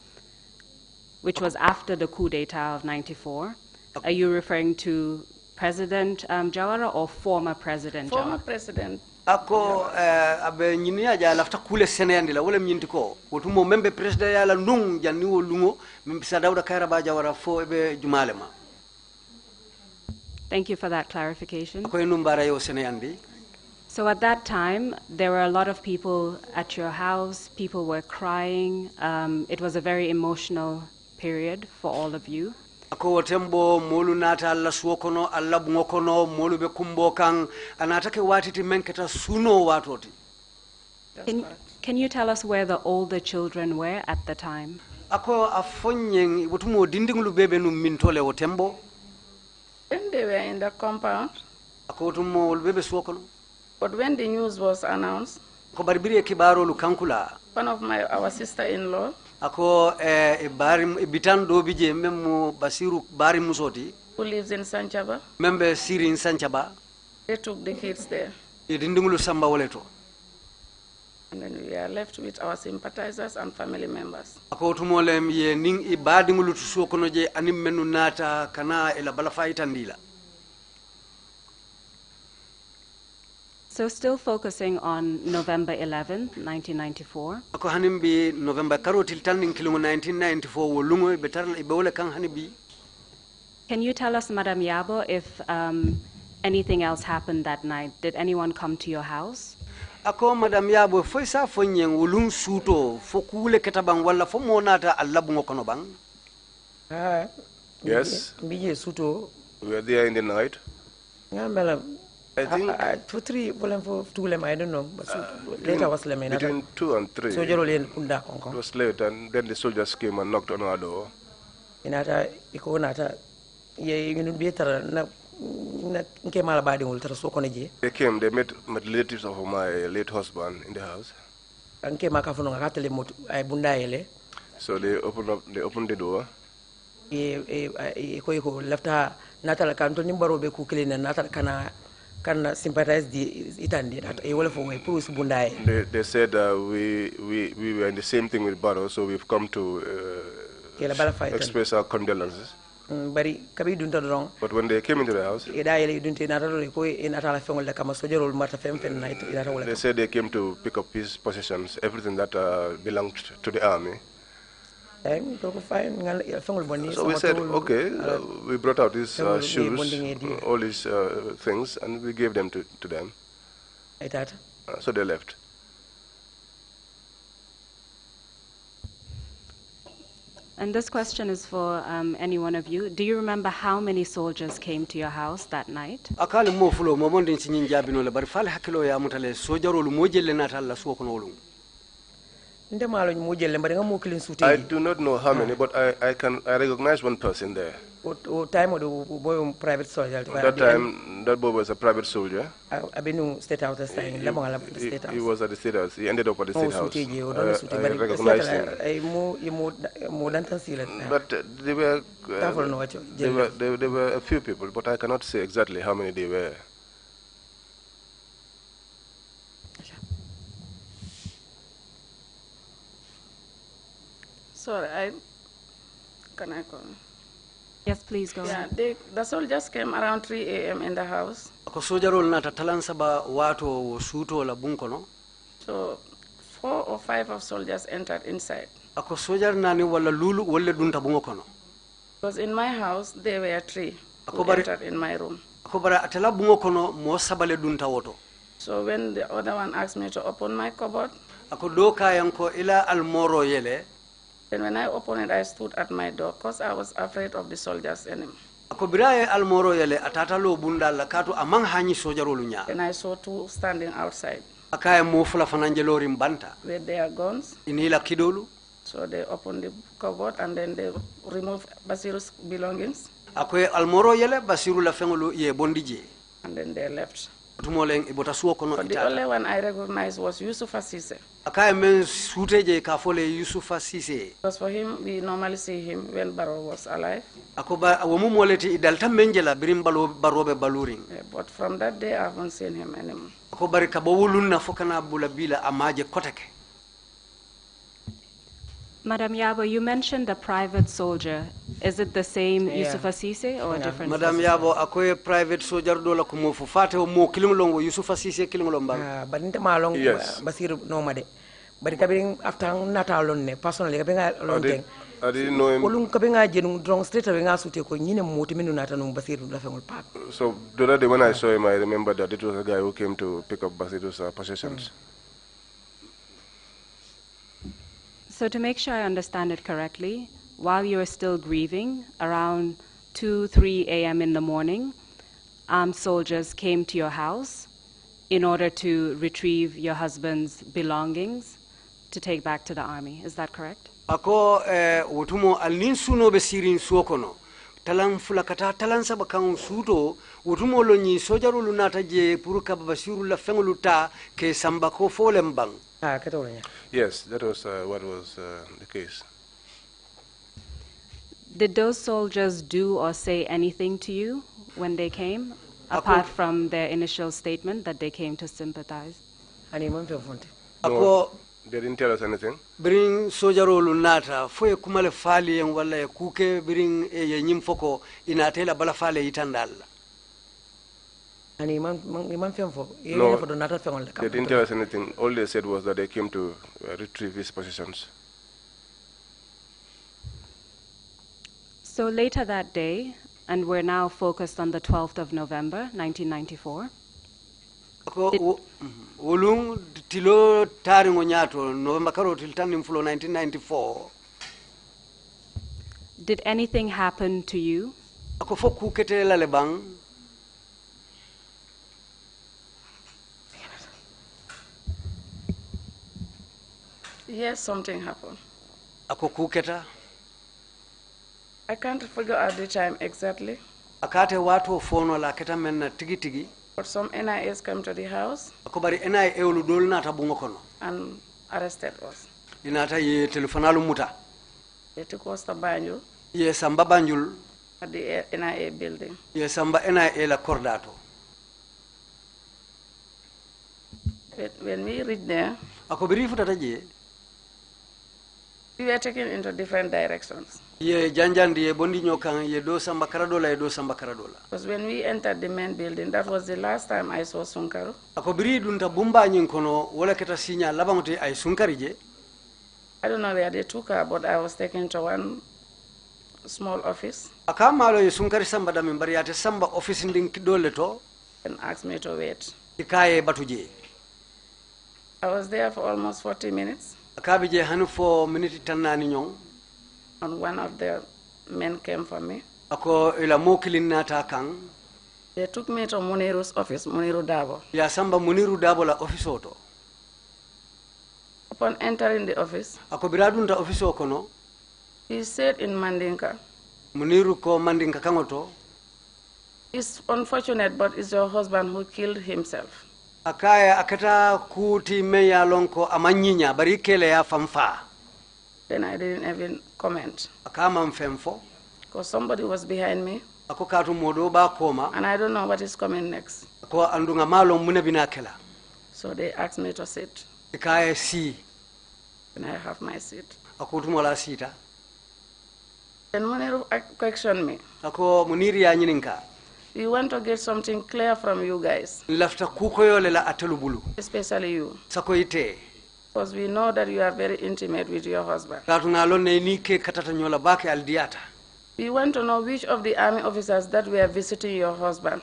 which was after the coup d'etat of 94, are you referring to President Jawara or former President Former Jawara? president. Ako abe nyini aja lafta kule seneyandi la wala myinti ko wotumo membe president yala nung janni wo lungo membe Sadauda Kairaba Jawara fo ebe jumale ma. Thank you for that clarification. Ako enum bara yo seneyandi. So at that time, there were a lot of people at your house. People were crying. It was a very emotional period for all of you. Ako tembo molu nata alla suokono alla bungokono molu be kumbo kang anata ke watiti menketa suno watoti. Can you tell us where the older children were at the time? Ako afonyeng wotumo dindingulu bebe no mintole o tembo. When they were in the compound. Ako wotumo bebe suokono. But when the news was announced, ko barbiri kibaro lu kankula. One of our sister-in-law. Ako bari bitan do bije memu Basiru bari musoti. Who lives in Sanchaba. Membe siri in Sanchaba. They took the kids there. Dindingulu samba woleto. And then we are left with our sympathizers and family members. Ako tumolem ye ning ibadingulu tusuokono je anim menu nata kana ela balafa itandila. So still focusing on November 11th, 1994. Ako hanimbi November karotil tanning kilungo 1994 wolungo betarla ibole kan hanibi. Can you tell us, Madam Yabo, if anything else happened that night? Did anyone come to your house? Ako Madam Yabo foi sa fonyeng wolung suto fokule ketabang wala fo monata alla bungo kono bang. Yes. Bije suto. We were there in the night. I think 2, 3 for 2 lem, I don't know. But later was lem. Between 2 and 3. So it was late, and then the soldiers came and knocked on our door. Inata ikonata ye you better na nkemala badi ultra so koneje. They came, they met relatives of my late husband in the house. Nkema kafuno ngakatele mot ay bundayele. So they opened the door. Ko left her natal kanto nimbaro be ku clean natal can sympathize the itandi that a well for way push bundai. They said we were in the same thing with Barrow, so we've come to express our condolences. But when they came into the house, they said they came to pick up his possessions, everything that belonged to the army. So we said, okay, we brought out his shoes, all his things, and we gave them to them. So they left. And this question is for any one of you. Do you remember how many soldiers came to your house that night? Akali mo fulo mo mondin sinin jabino le bari fal hakilo ya mutale sojarolu mo jelle natalla suokono wolum. I do not know how many, but I recognize one person there. At that time, that boy was a private soldier. He was at the State House. He ended up at the State House. I recognized him. But there were a few people, but I cannot say exactly how many they were. Sorry, can I go? Yes, please go ahead. The soldiers came around 3 a.m. in the house. So 4 or 5 of soldiers entered inside. Because in my house, there were 3 who entered in my room. So when the other one asked me to open my cupboard, then when I opened it, I stood at my door because I was afraid of the soldiers in him. Then I saw 2 standing outside with their guns. So they opened the cupboard and then they removed Basiru's belongings. And then they left. But the only one I recognized was Yusufa Sise. Because for him, we normally see him when Barrow was alive. But from that day, I haven't seen him anymore. Madam Yabo, you mentioned a private soldier. Is it the same Yusufa Sise or a different? Madam Yabo, akoye private soldier dola kumufufate mo kilingolongo Yusufa Sise kilingolomba. But nte malong Basiru no made. bari kabing after natalon ne personally kabinga lonten I didn't know him. olum kabinga jenu drong straight kabinga sute ko nyine moti minu nata no Basiru la fengol park. So the other day when I saw him, I remember that it was a guy who came to pick up Basiru's possessions. So to make sure I understand it correctly, while you were still grieving, around 2-3 a.m. in the morning, armed soldiers came to your house in order to retrieve your husband's belongings to take back to the army. Is that correct? Ako wotumo alnin suno be sirin suokono talan fulakata talan saba kan suto wotumo lo ni sojaro lu nata je pour ka Basiru la fengolu ta ke samba ko folem bang. Yes, that was what was the case. Did those soldiers do or say anything to you when they came, apart from their initial statement that they came to sympathize? No, they didn't tell us anything. Bring sojaro lu nata foye kumale fali en wala kuke bring ye nyimfoko inatela bala fale itandal. No, they didn't tell us anything. All they said was that they came to retrieve his possessions. So later that day, and we're now focused on the 12th of November, 1994. Wolung tilo tari ngonyato November karo tiltani mfulo 1994. Did anything happen to you? Ako foku kete la lebang. Yes, something happened. Ako kuketa. I can't figure out the time exactly. Akate watu fono la keta menna tigi tigi. But some NIAs came to the house. Ako bari NIA ulu dol nata bungo kono. And arrested us. Inata ye telefonalu muta. They took us to Banjul. Ye samba Banjul. At the NIA building. Ye samba NIA la kordato. When we reached there, ako birifu tataje. We were taken into different directions. Ye janjandi ye bondi nyokan ye do samba karadola ye do samba karadola. Because when we entered the main building, that was the last time I saw Sunkaru. Ako biri dunta bumba nyinkono wala keta sinya labangote ay Sunkari je. I don't know where they took her, but I was taken to one small office. Akamalo ye Sunkari samba da membari ate samba office ndin dole to and asked me to wait. Ikaye batuje. I was there for almost 40 minutes. Akabije hanu for minute tanani nyong. And one of the men came for me. Ako ila mokilin nata kang. They took me to Muniru's office, Muniru Dabo. Ya samba Muniru Dabo la office oto. Upon entering the office, ako biradunta office okono. He said in Mandinka. Muniru ko Mandinka kangoto. It's unfortunate, but it's your husband who killed himself. Akaya akata kuti meya lonko amanyinya bari kele ya famfa. Then I didn't even comment. Akama mfemfo. Because somebody was behind me. Ako katu modo ba koma. And I don't know what is coming next. Ako andunga malo mune binakela. So they asked me to sit. Ikaya si. And I have my seat. Ako tumola sita. Then Muniru questioned me. Ako Muniri ya nyininka. We want to get something clear from you guys. Lafta kukoyo lela atelubulu. Especially you. Sako ite. Because we know that you are very intimate with your husband. We want to know which of the army officers that were visiting your husband.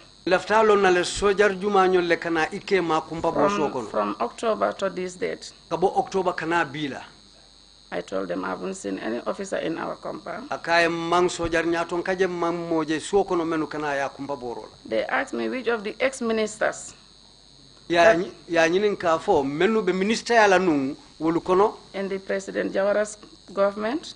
From October to this date. I told them I haven't seen any officer in our compound. They asked me which of the ex-ministers ya nyininka fo menu be minister yala nun wolu kono in the President Jawara's government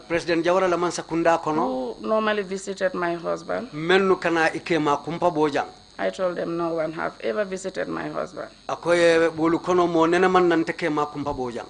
President Jawara la man sakunda kono who normally visited my husband. Menu kana ikema kumpa bojang. I told them no one have ever visited my husband. Akoye wolu kono mo nena man nanteke ma kumpa bojang.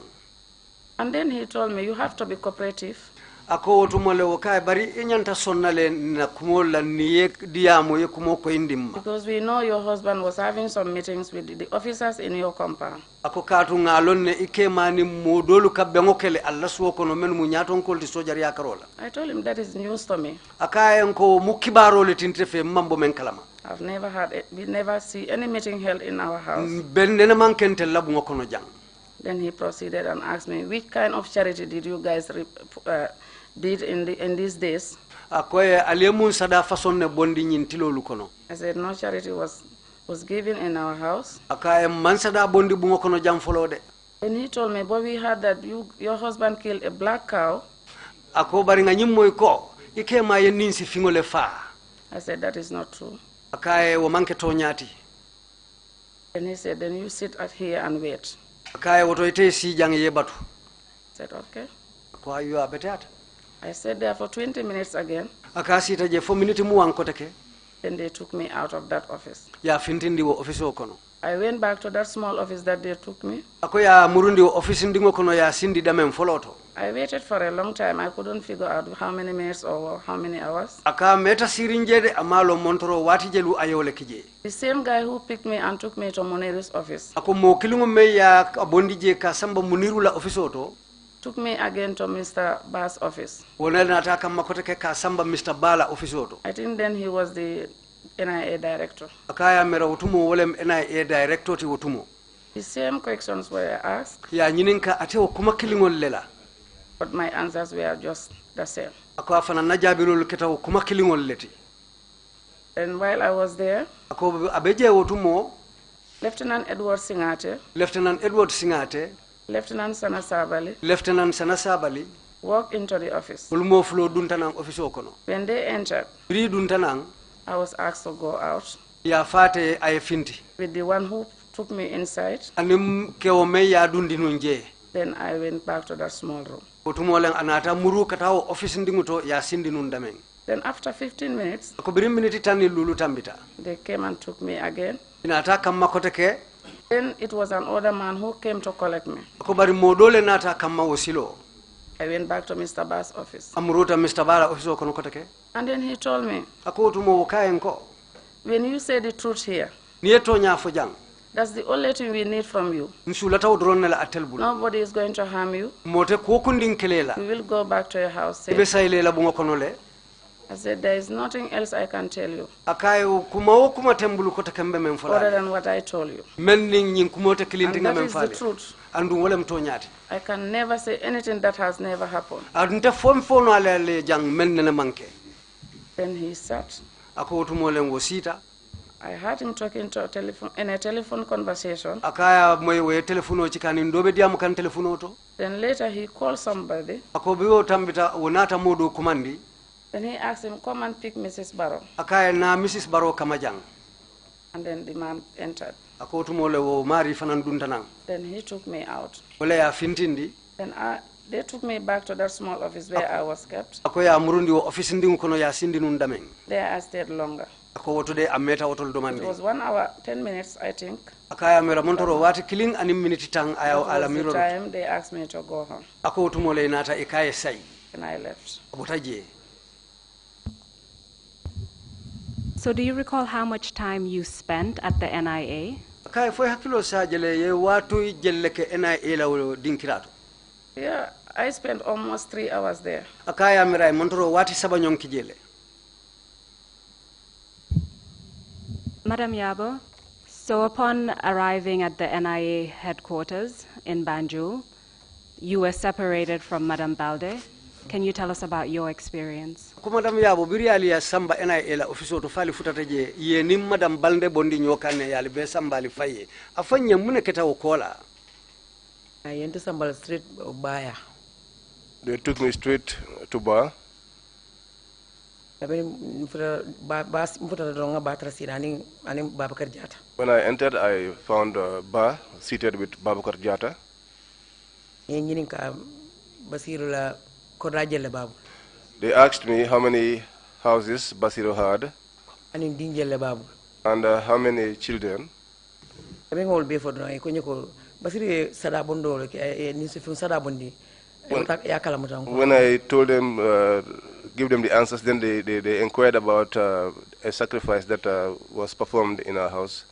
And then he told me you have to be cooperative. Ako tumole wakai bari inyanta sonnale na kumola niye diamo ye kumo ko indimma. Because we know your husband was having some meetings with the officers in your compound. Ako katu ngalonne ikema ni modolu kabbe ngokele alla suoko no men mu nyaton kolti sojari yakarola. I told him that is news to me. Akaye ko mukibaro le tintefe mambo men kalama. I've never had it. We never see any meeting held in our house. Bennena mankente labu ngokono jang. Then he proceeded and asked me, which kind of charity did you guys did in these days? I said, no charity was given in our house. And he told me, but we heard that your husband killed a black cow. I said, that is not true. And he said, then you sit at here and wait. I said, okay. I sat there for 20 minutes again. Then they took me out of that office. I went back to that small office that they took me. I waited for a long time. I couldn't figure out how many minutes or how many hours. The same guy who picked me and took me to Muniru's office took me again to Mr. Ba's office. I think then he was the NIA director. The same questions were asked, but my answers were just the same. And while I was there, Lieutenant Edward Singate, Lieutenant Sanasabali walked into the office. When they entered, I was asked to go out with the one who took me inside. Then I went back to that small room. Then after 15 minutes, they came and took me again. Then it was an older man who came to collect me. I went back to Mr. Ba's office. And then he told me, when you say the truth here, that's the only thing we need from you. Nobody is going to harm you. You will go back to your house safe. I said, there is nothing else I can tell you other than what I told you. And that is the truth. I can never say anything that has never happened. Then he sat. I heard him talking to in a telephone conversation. Then later he called somebody. Then he asked him, come and pick Mrs. Barrow. And then the man entered. Then he took me out. Then they took me back to that small office where I was kept. There I stayed longer. It was 1 hour, 10 minutes, I think. That was the time they asked me to go home. And I left. So do you recall how much time you spent at the NIA? Yeah, I spent almost 3 hours there. Madam Yabo, so upon arriving at the NIA headquarters in Banjul, you were separated from Madam Balde. Can you tell us about your experience? Madam Yabo biriali samba NIA la office to fali futata je ye nim Madam Balde bondi nyokane yali be sambali faye afanya mune keta ukola. I went to Sambal Street Baya. They took me straight to Bar. When I entered, I found Bar seated with Babakar Jata. They asked me how many houses Basiro had and how many children. When I told them, give them the answers, then they inquired about a sacrifice that was performed in our house.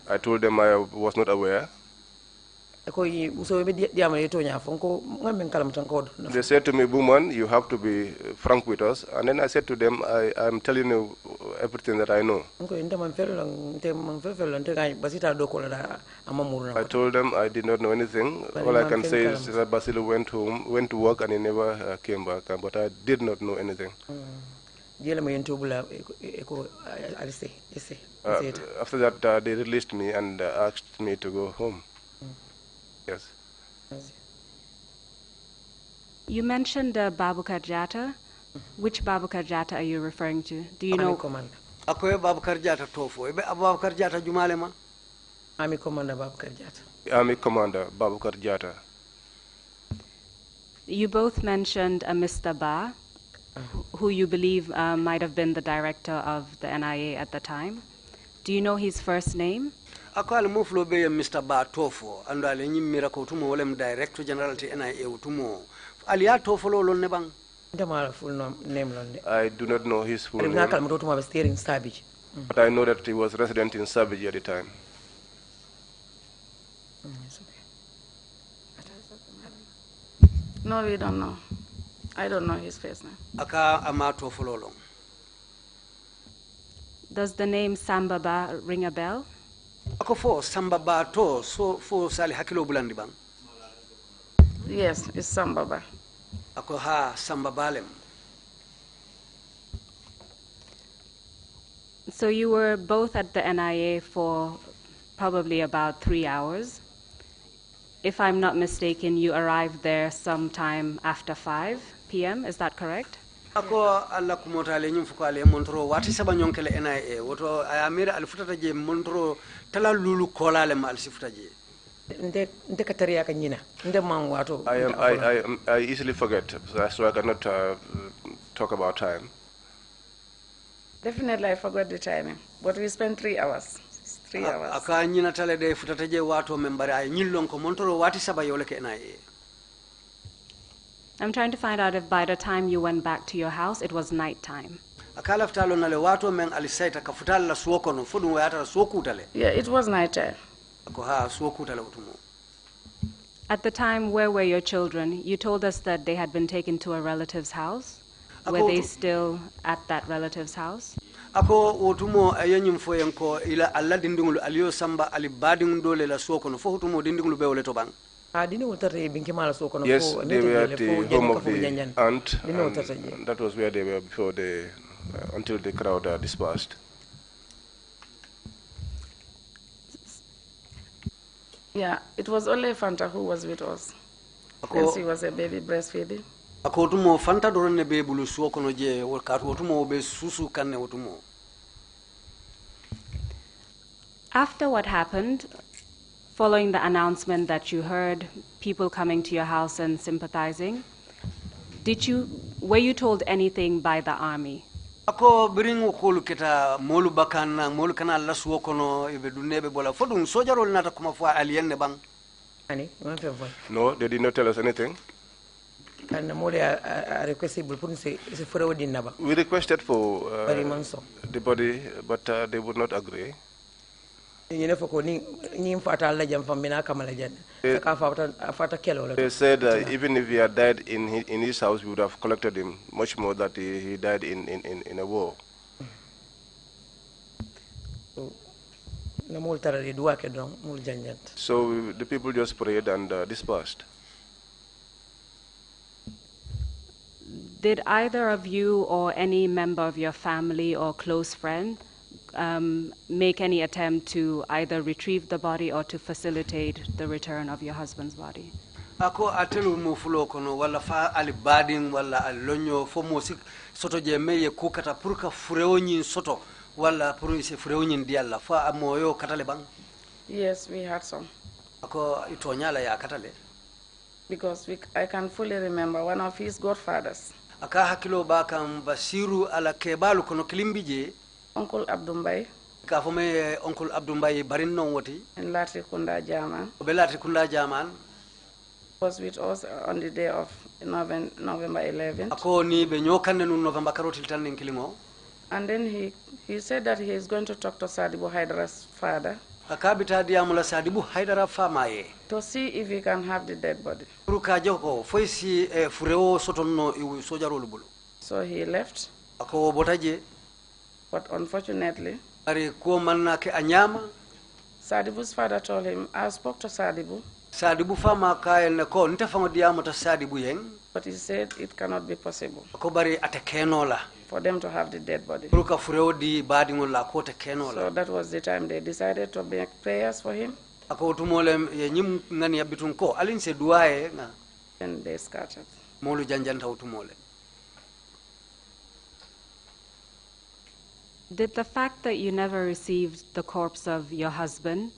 I told them I was not aware. They said to me, "Woman, you have to be frank with us." And then I said to them, I'm telling you everything that I know. I told them I did not know anything. All I can say is that Basil went to work, and he never came back. But I did not know anything. After that, they released me and asked me to go home. Yes. You mentioned Babukar Jatta. Which Babukar Jatta are you referring to? Do you know? Akoy Babukar Jatta tofo. Ebe Babukar Jatta jumalema. Army Commander Babukar Jatta. Army Commander Babukar Jatta. You both mentioned a Mr. Ba, who you believe might have been the director of the NIA at the time. Do you know his first name? Akwal muflo be Mr. Ba tofo ando ale nyimmira ko tumo wolem director general ti NIA tumo aliya tofo lo ne bang. I do not know his full name. But I know that he was resident in Savage at the time. No, we don't know. I don't know his first name. Aka amato fololo. Does the name Samba Ba ring a bell? Ako fo Samba Ba to so fo sali hakilo bulandi bang. Yes, it's Samba Ba. Ako ha Samba Balem. So you were both at the NIA for probably about 3 hours. If I'm not mistaken, you arrived there sometime after 5 p.m. Is that correct? Ako alla kumota le nyum fukale montro wati saba nyonkele NIA woto ayamira alifutata je montro tala lulu kola le mal sifuta je. I easily forget, so I cannot talk about time. Definitely I forgot the timing, but we spent 3 hours. 3 hours. Aka nyina tale de futata je wato membari ay nyillon ko montro wati saba yoleke NIA. I'm trying to find out if by the time you went back to your house, it was night time. Akala ftalo na le wato men alisaita ka futala suoko no fudu wayata suokutale. Yeah, it was night time. Ako ha suokutale utumo. At the time, where were your children? You told us that they had been taken to a relative's house. Were they still at that relative's house? Ako utumo ayenyum foyenko ila alla dindingulu aliyo samba alibading dole la suoko no fo utumo dindingulu be wole to bang. Yes, they were at the home of the aunt, and that was where they were before until the crowd dispersed. Yeah, it was only Fanta who was with us. Since he was a baby breastfeeding. Akotumo Fanta dorone be bulu suoko no je wakatu otumo be susu kanne otumo. After what happened, following the announcement that you heard people coming to your house and sympathizing, were you told anything by the army? Ako biringu kolu keta molu bakana molu kana la suokono ibe dunebe bola fodun sojarol nata kuma fo alien ne bang. No, they did not tell us anything. We requested for the body, but they would not agree. They said even if he had died in his house, we would have collected him, much more that he died in a war. So the people just prayed and dispersed. Did either of you or any member of your family or close friend make any attempt to either retrieve the body or to facilitate the return of your husband's body? Ako atelu mo fulo kono wala fa ali bading wala alonyo fo mo sik soto je meye ku kata purka furewoni soto wala puru se furewoni dialla fa amoyo katale bang. Yes, we had some. Ako itonyala ya katale. Because I can fully remember one of his godfathers. Aka hakilo bakam Basiru ala kebalu kono kilimbije. Uncle Abdumbai. Ka fome Uncle Abdumbai barin non woti. And Lati Kunda Jaman. Belati Kunda Jaman. Was with us on the day of November 11th. Ako ni be nyokande no November karotil tan nin kilimo. And then he said that he is going to talk to Sadibu Haidra's father. akabita diamula Sadibu Haidara famaye to see if he can have the dead body. Ruka joko foisi fureo sotonno sojarolu bulu. So he left. Ako botaje. But unfortunately, ari ko manna ke anyama. Sadibu's father told him, I spoke to Sadibu. Sadibu fama kael ne ko nte fango diamo ta Sadibu yeng. But he said it cannot be possible. Ako bari atekenola. For them to have the dead body. Ruka fureo di badingola ko tekenola. So that was the time they decided to make prayers for him. Ako tumole ye nyim ngani abitun ko alin se duaye nga. And they scattered. Molu janjanta utumole. Did the fact that you never received the corpse of your husband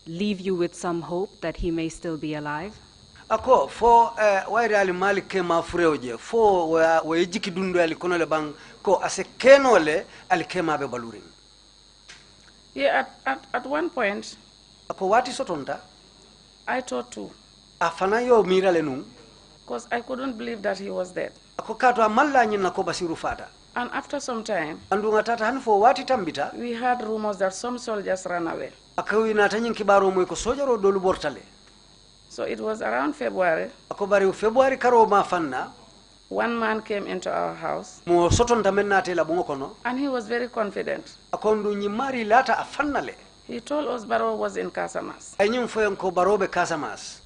leave you with some hope that he may still be alive? Ako fo waire ali malik ke ma fureoje fo wa jiki dundu ali kono le bang ko ase kenole ali kema be balurin. Yeah, at one point, ako wati sotonta I thought too. Afana yo mira le nun. Because I couldn't believe that he was dead. Ako kato amalla nyina ko basiru fata. And after some time, andunga tata han fo wati tambita. We heard rumors that some soldiers ran away. Akawi na tanyin kibaro moy ko sojaro dolu bortale. So it was around February. Ako bari February karo ma fanna. One man came into our house. Mo sotonta mennate la bungo kono. And he was very confident. Akondu nyimari lata afannale. He told us Baro was in Casamas. Anyum foyen ko barobe Casamas.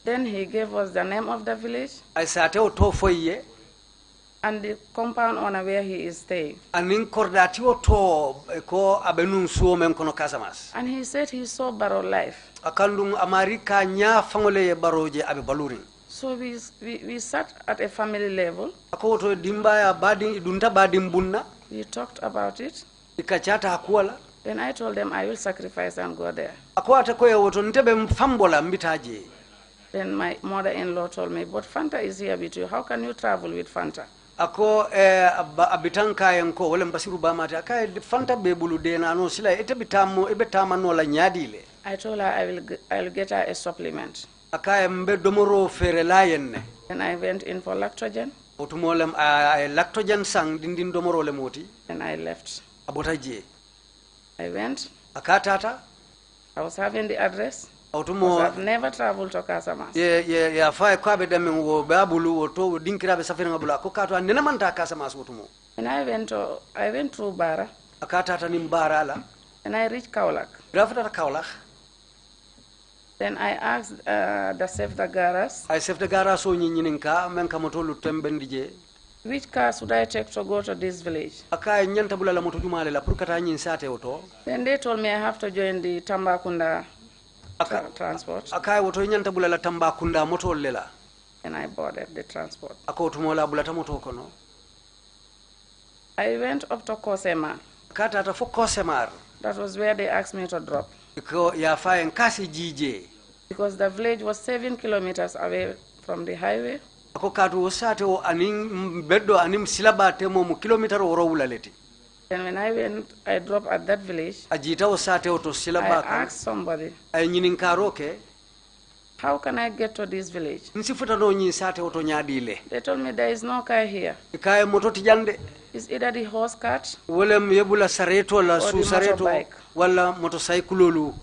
Then he gave us the name of the village. I sate o to foye. And the compound owner where he is staying. Anin kordati o to ko abenun suo men kono Casamas. And he said he saw Baro live. Akandung Amerika nya fangole baroje abe balurin. So we sat at a family level. Ako to dimba ya badin dunta badim bunna. We talked about it. Ikachata hakuala. Then I told them I will sacrifice and go there. Ako atakoye woto ntebe mfambola mbitaje. Then my mother-in-law told me, but Fanta is here with you. How can you travel with Fanta? Ako abitanka yanko wala mbasiru bamate akaye Fanta bebulu dena no sila ete betama no la nyadile. I told her I will get her a supplement. Akaye mbe domoro fere la yenne. Then I went in for lactogen. Otumolem lactogen sang dindin domoro le moti. Then I left. Abotaje. I went. Akatata. I was having the address. I've never traveled to Casamas. Yeah. Fa ko be dem wo babulu wo to dinkira be safina ngabula ko kato anena manta Casamas wotumo. And I went through Bara. Akatata nim Bara la. And I reached Kaulak. Rafata Kaulak. Then I asked the chef de garas. I chef de garas so nyininka men kamotolu tembendije. Which car should I take to go to this village? Akay nyanta bulala moto jumale la pour kata nyin sate oto. Then they told me I have to join the Tambakunda transport. Akay woto nyanta bulala Tambakunda moto lela. And I boarded the transport. Ako tumola bulata moto kono. I went up to Kosema. Kata ata fo Kosemar. That was where they asked me to drop. Ko ya fa en kasi jije. Because the village was 7 kilometers away from the highway. Ako katu osate o anin beddo anim silaba temo mu kilometer o rowula leti. And when I went, I dropped at that village. Ajita osate o to silaba. I asked somebody. Ay nyininkaro ke. How can I get to this village? Nsifuta no nyin sate o to nyadile. They told me there is no car here. Ikaye moto tijande. It's either the horse cart. Wala yebula sareto la su sareto wala motorcycle.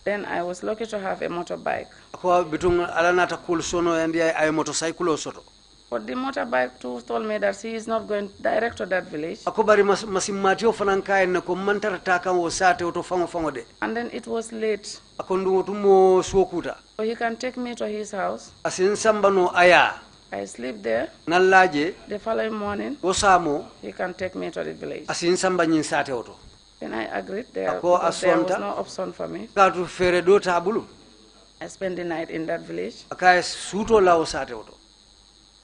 Then I was lucky to have a motorbike. Ako bitung alana ta kul sono and ay motorcycle soto. But the motorbike too told me that he is not going direct to that village. Ako bari masimatio fananka en ko mantara taka wo sate o to fango de. And then it was late. Ako ndu tumo suokuta. So he can take me to his house. Asin sambano aya. I sleep there. Nalaje. The following morning. Osamo. He can take me to the village. Asin samba nyin sate o to. Then I agreed there was no option for me. Katu fere do tabulu. I spent the night in that village. Akay suto la osate o to.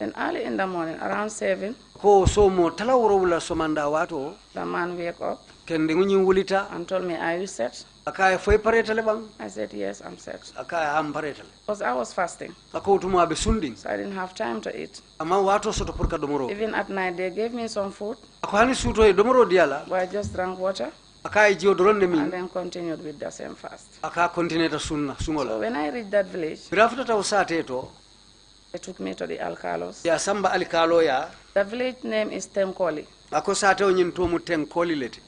Then early in the morning, around 7, ko somo talawro wala somanda wato. The man wake up. Kende ngunyi wulita. And told me, are you set? Akay foi paretale bang. I said, yes, I'm set. Akay am paretale. Because I was fasting. Ako tuma be sunding. So I didn't have time to eat. Ama wato soto purka domoro. Even at night, they gave me some food. Ako hani suto e domoro diala. But I just drank water. Akay jiyo doronde mi. And then continued with the same fast. Aka continue ta sunna sungola. So when I reached that village, birafta ta usate to. They took me to the Alcalos. Ya samba Alcalo ya. The village name is Tenkoli. Ako sate o nyin tomu Tenkoli leti.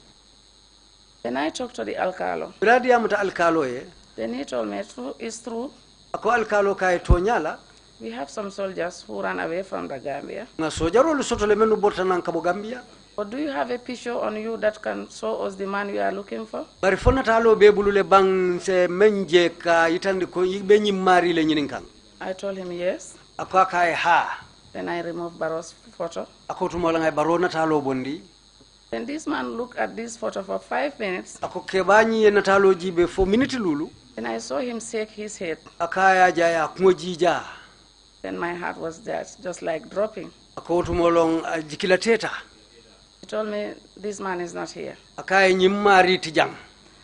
Then I talked to the alcalo. Bradi amuta alcalo ye. Then he told me it's true. Ako alcalo kai tonyala. We have some soldiers who ran away from the Gambia. Nga sojaro lu soto le menu borta nan kabo Gambia. But do you have a picture on you that can show us the man we are looking for? Bari fonna talo be bulule bang se menje ka yitandi ko be nyimmari le nyinin kan. I told him yes. Ako kai ha. Then I removed Barrow's photo. Ako tumola ngai baro na talo bondi. Then this man looked at this photo for 5 minutes. Ako kebani ye na talo jibe 4 minutes lulu. Then I saw him shake his head. Akaya jaya kumojija. Then my heart was just like dropping. Ako tumolong jikila teta. He told me this man is not here. Akaya nyimmari tijang.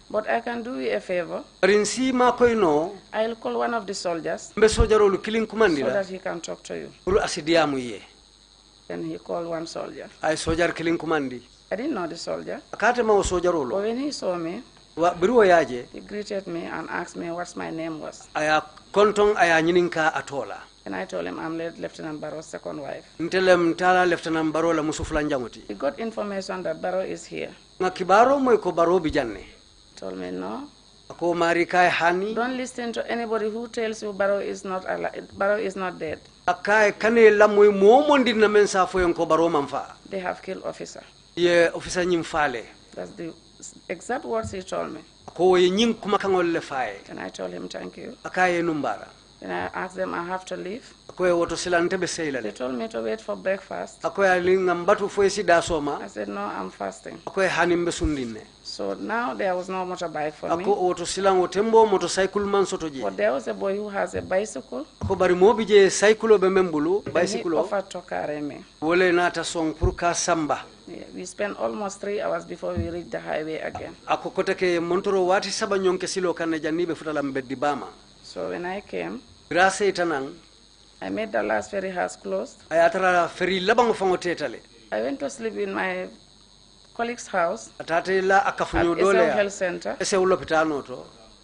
But I can do you a favor. Rinsi ma koino. I'll call one of the soldiers. Mbe sojaro lu killing kumandira. So that he can talk to you. Uru asidiamu ye. Then he called one soldier. Ay sojar killing kumandi. I didn't know the soldier. Akate ma sojaro lo. But when he saw me, biruwa yaje. He greeted me and asked me what my name was. Aya kontong aya nyininka atola. And I told him I'm Lieutenant Barrow's second wife. Ntelem tala Lieutenant Barrow la musufula njangoti. He got information that Barrow is here. Nga kibaro moy ko Barrow bijanne. Told me no. Ako mari kai hani. Don't listen to anybody who tells you Barrow is not alive. Barrow is not dead. Akai kane la moy momondi na mensa foyen ko Barrow manfa. They have killed officer. Ye officer nyimfale. That's the exact words he told me. Ako ye nying kumakangol le fae. And I told him thank you. Akai numbara. Then I asked them I have to leave. They told me to wait for breakfast. I said no, I'm fasting. So now there was no motorbike for me. But there was a boy who has a bicycle. And he offered to carry me. Yeah, we spent almost 3 hours before we reached the highway again. So when I came, I made the last ferry house closed. I went to sleep in my colleague's house at Esau Health Center.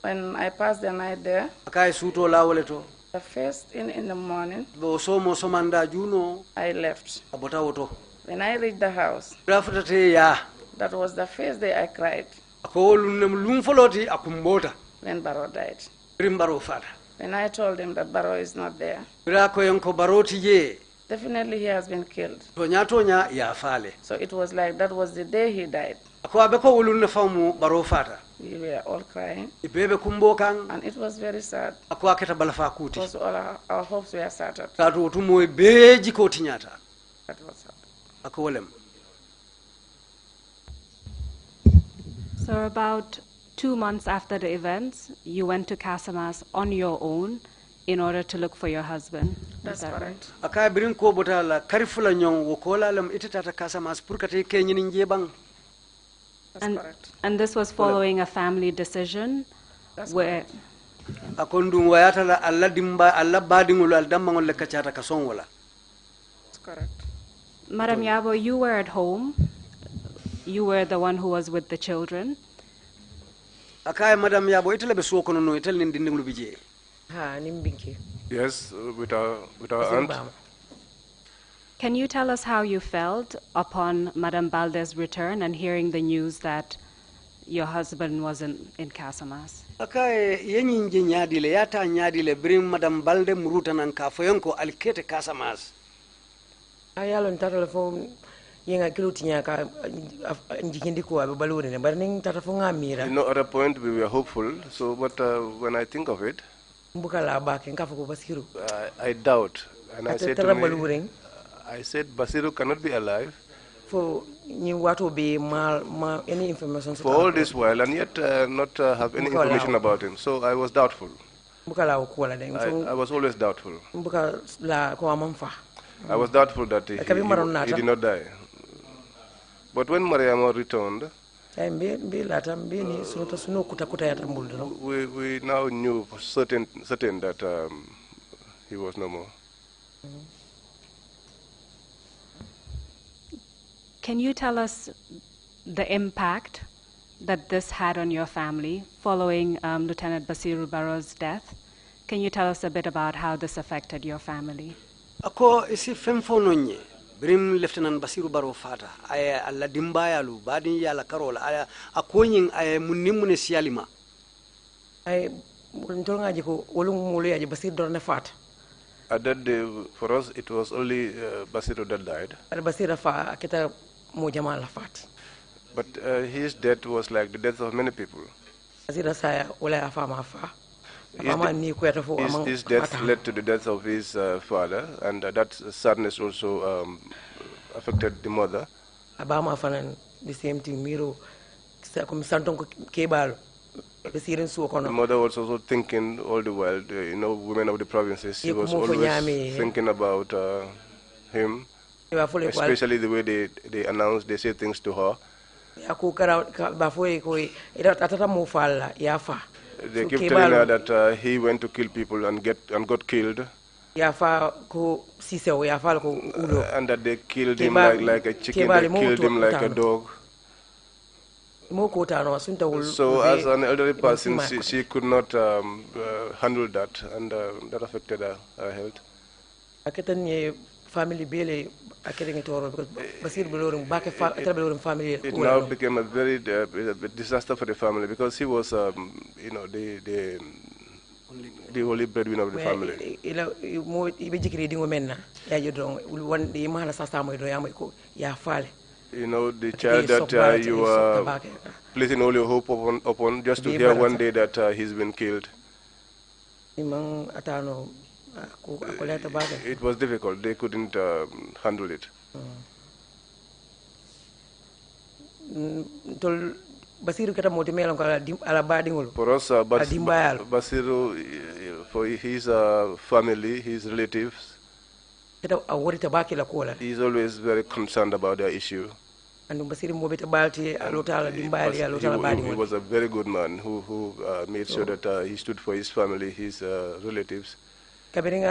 When I passed the night there, the first thing in the morning, I left. When I reached the house, that was the first day I cried. When Barrow died. When I told him that Barrow is not there, definitely he has been killed. So it was like that was the day he died. We were all crying. And it was very sad. Because all our hopes were shattered. That was sad. So about 2 months after the events, you went to Casamas on your own in order to look for your husband. That's correct. That's correct. And this was following a family decision. That's where correct. That's correct. Madam Yabo, you were at home. You were the one who was with the children. Madam Yabo, it'll be so no, it'll be Yes, with our aunt. Can you tell us how you felt upon Madam Balde's return and hearing the news that your husband wasn't in Casamas? Yenyinje nyadile yata nyadile bring Madam Balde muruta nanka foyonko alikete Casamas. Ayalo ntata phone yenga kilutinya ka njikindi ko abalure ne barning tata fonga mira. You know, at a point we were hopeful, so but when I think of it, I doubt, and I said to me, I said Basiru cannot be alive for any information for all this while and yet not have any information about him. So I was doubtful. I was always doubtful. I was doubtful that he did not die. But when Mariama returned, we now knew for certain that he was no more. Can you tell us the impact that this had on your family following Lieutenant Basiru Barrow's death? Can you tell us a bit about how this affected your family? Ako isi femfononye Brim Lieutenant Basiru Baro Fata, I alla dimbayalu, badin yala karola, I a coining I munimune sialima. I Ntolga Jiko, Olum Mulia Basir Dorne Fat. At that day, for us, it was only Basiru that died. Basira Fa, Aketa Mujamala Fat. But his death was like the death of many people. Basira Saya, Ola Fama Fa. His death led to the death of his father, and that sadness also affected the mother. Abama Fanan, the same thing, Miro, Santon Cable. The mother was also thinking all the while, women of the provinces. She was always thinking about him, especially the way they announce, they say things to her. They keep telling her that he went to kill people and got killed. And that they killed him like a chicken, they killed him like a dog. So as an elderly person, she could not handle that, and that affected her health. It now became a very disaster for the family, because he was, the only breadwinner of the family. The child that you are placing all your hope upon, just to hear one day that he's been killed. It was difficult. They couldn't handle it. For us, Basiru, for his family, his relatives, he's always very concerned about their issue. He was a very good man who made sure that he stood for his family, his relatives. When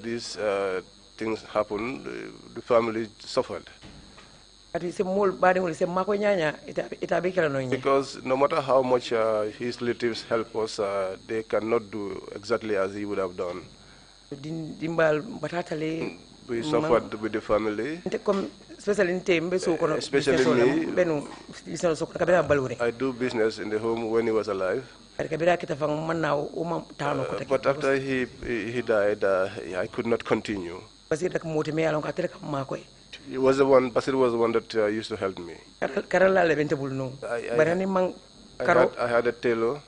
these things happened, the family suffered. Because no matter how much his relatives help us, they cannot do exactly as he would have done. We suffered with the family. Especially me. I do business in the home when he was alive. But after he died, I could not continue. He was the one, Basir was the one that used to help me. I had a tailor.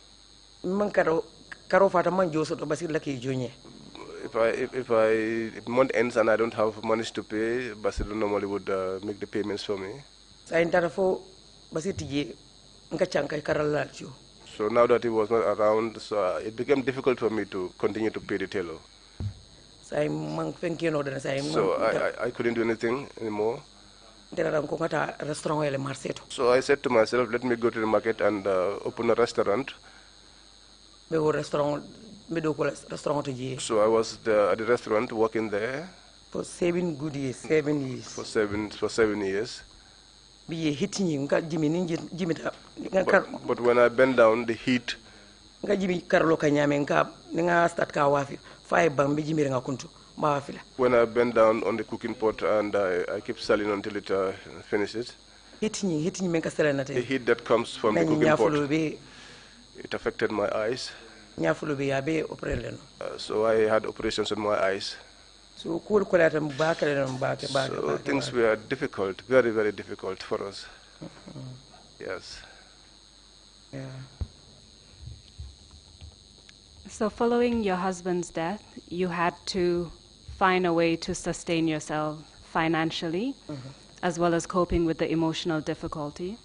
If month ends and I don't have money to pay, Basir normally would make the payments for me. So now that he was not around, so it became difficult for me to continue to pay the tailor. So I couldn't do anything anymore. So I said to myself, let me go to the market and open a restaurant. So I was at the restaurant working there. For 7 good years, 7 years. For 7 years. But when I bent down, the heat. When I bent down on the cooking pot and I keep selling until it finishes. The heat that comes from the cooking pot, it affected my eyes. So I had operations on my eyes. So things were difficult, very, very difficult for us. Yes. Yeah. So following your husband's death, you had to find a way to sustain yourself financially, as well as coping with the emotional difficulty.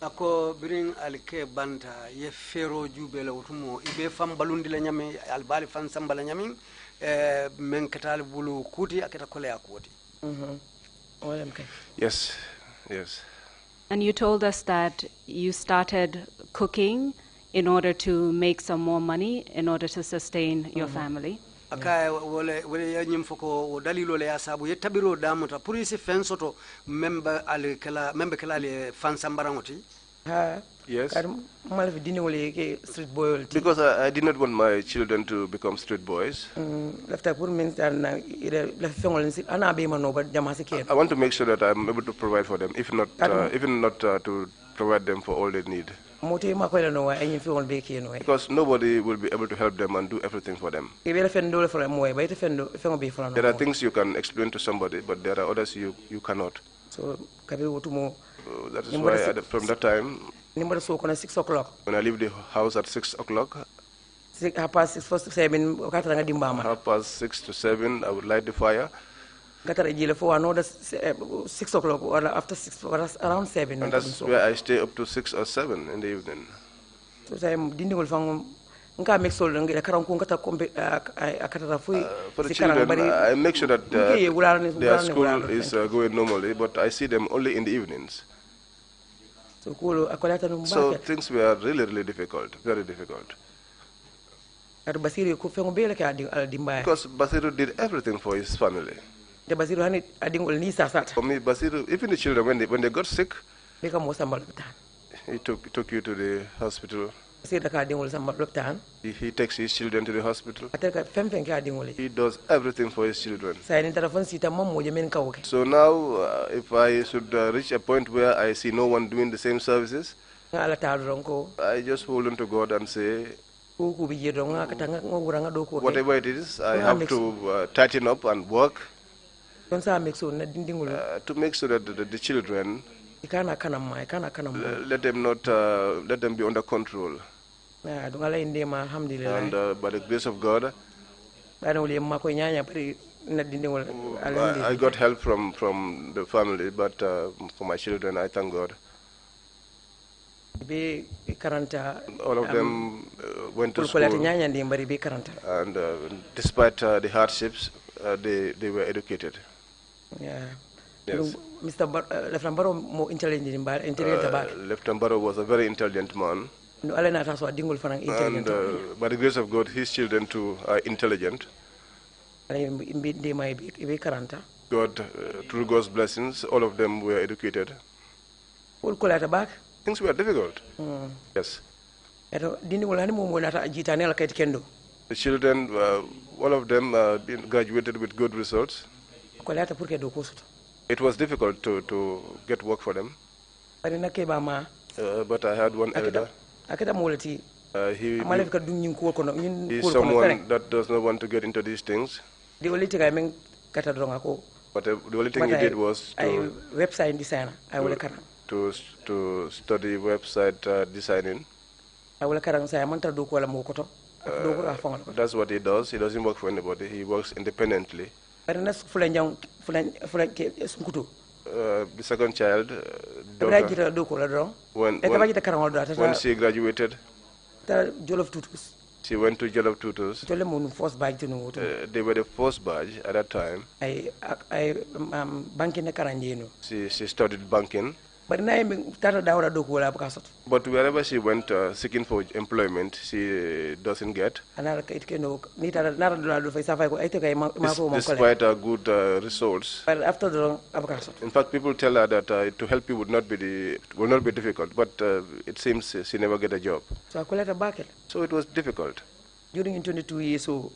Ako biring alike banta ye fero jubele utumo ibe fam balundi la nyame albali fan sambala nyami men katal bulu kuti aketa kole akoti. Yes. And you told us that you started cooking in order to make some more money in order to sustain your family. Aka wole yanyim foko dalilo le asabu yetabiro damuta purisi fensoto member kala le fan sambarangoti. Yes. Street boy. Because I did not want my children to become street boys. I want to make sure that I'm able to provide for them, if not, even not to provide them for all they need. Because nobody will be able to help them and do everything for them. There are things you can explain to somebody, but there are others you cannot. So that is why from that time, when I leave the house at 6 o'clock, 6:30, 7, 6 to 7, I would light the fire. 6 o'clock or after 6, around 7. And that's where I stay up to 6 or 7 in the evening. So for the children, I make sure that their school is going normally, but I see them only in the evenings. So things were really, really difficult, very difficult. Because Basiru did everything for his family. For me, Basiru, even the children, when they got sick, he took you to the hospital. He takes his children to the hospital. He does everything for his children. So now, if I should reach a point where I see no one doing the same services, I just hold on to God and say, whatever it is, I have to tighten up and work to make sure that the children, let them be under control. And by the grace of God, I got help from the family, but for my children, I thank God. All of them went to school, and despite the hardships, they were educated. Yeah. Yes. Lieutenant Barrow more intelligent. Lieutenant Barrow was a very intelligent man. And by the grace of God, his children too are intelligent. God, through God's blessings, all of them were educated. Things were difficult. Yes. The children, all of them graduated with good results. It was difficult to get work for them. But I had one elder. He's someone that does not want to get into these things. But the only thing he did was to study website designing. That's what he does. He doesn't work for anybody. He works independently. The second child, when she graduated, she went to Jollof Tutors. They were the first batch at that time. She studied banking. But wherever she went seeking for employment, she doesn't get. Despite her good results. In fact, people tell her that to help you will not be difficult, but it seems she never get a job. So it was difficult. During 22 years, for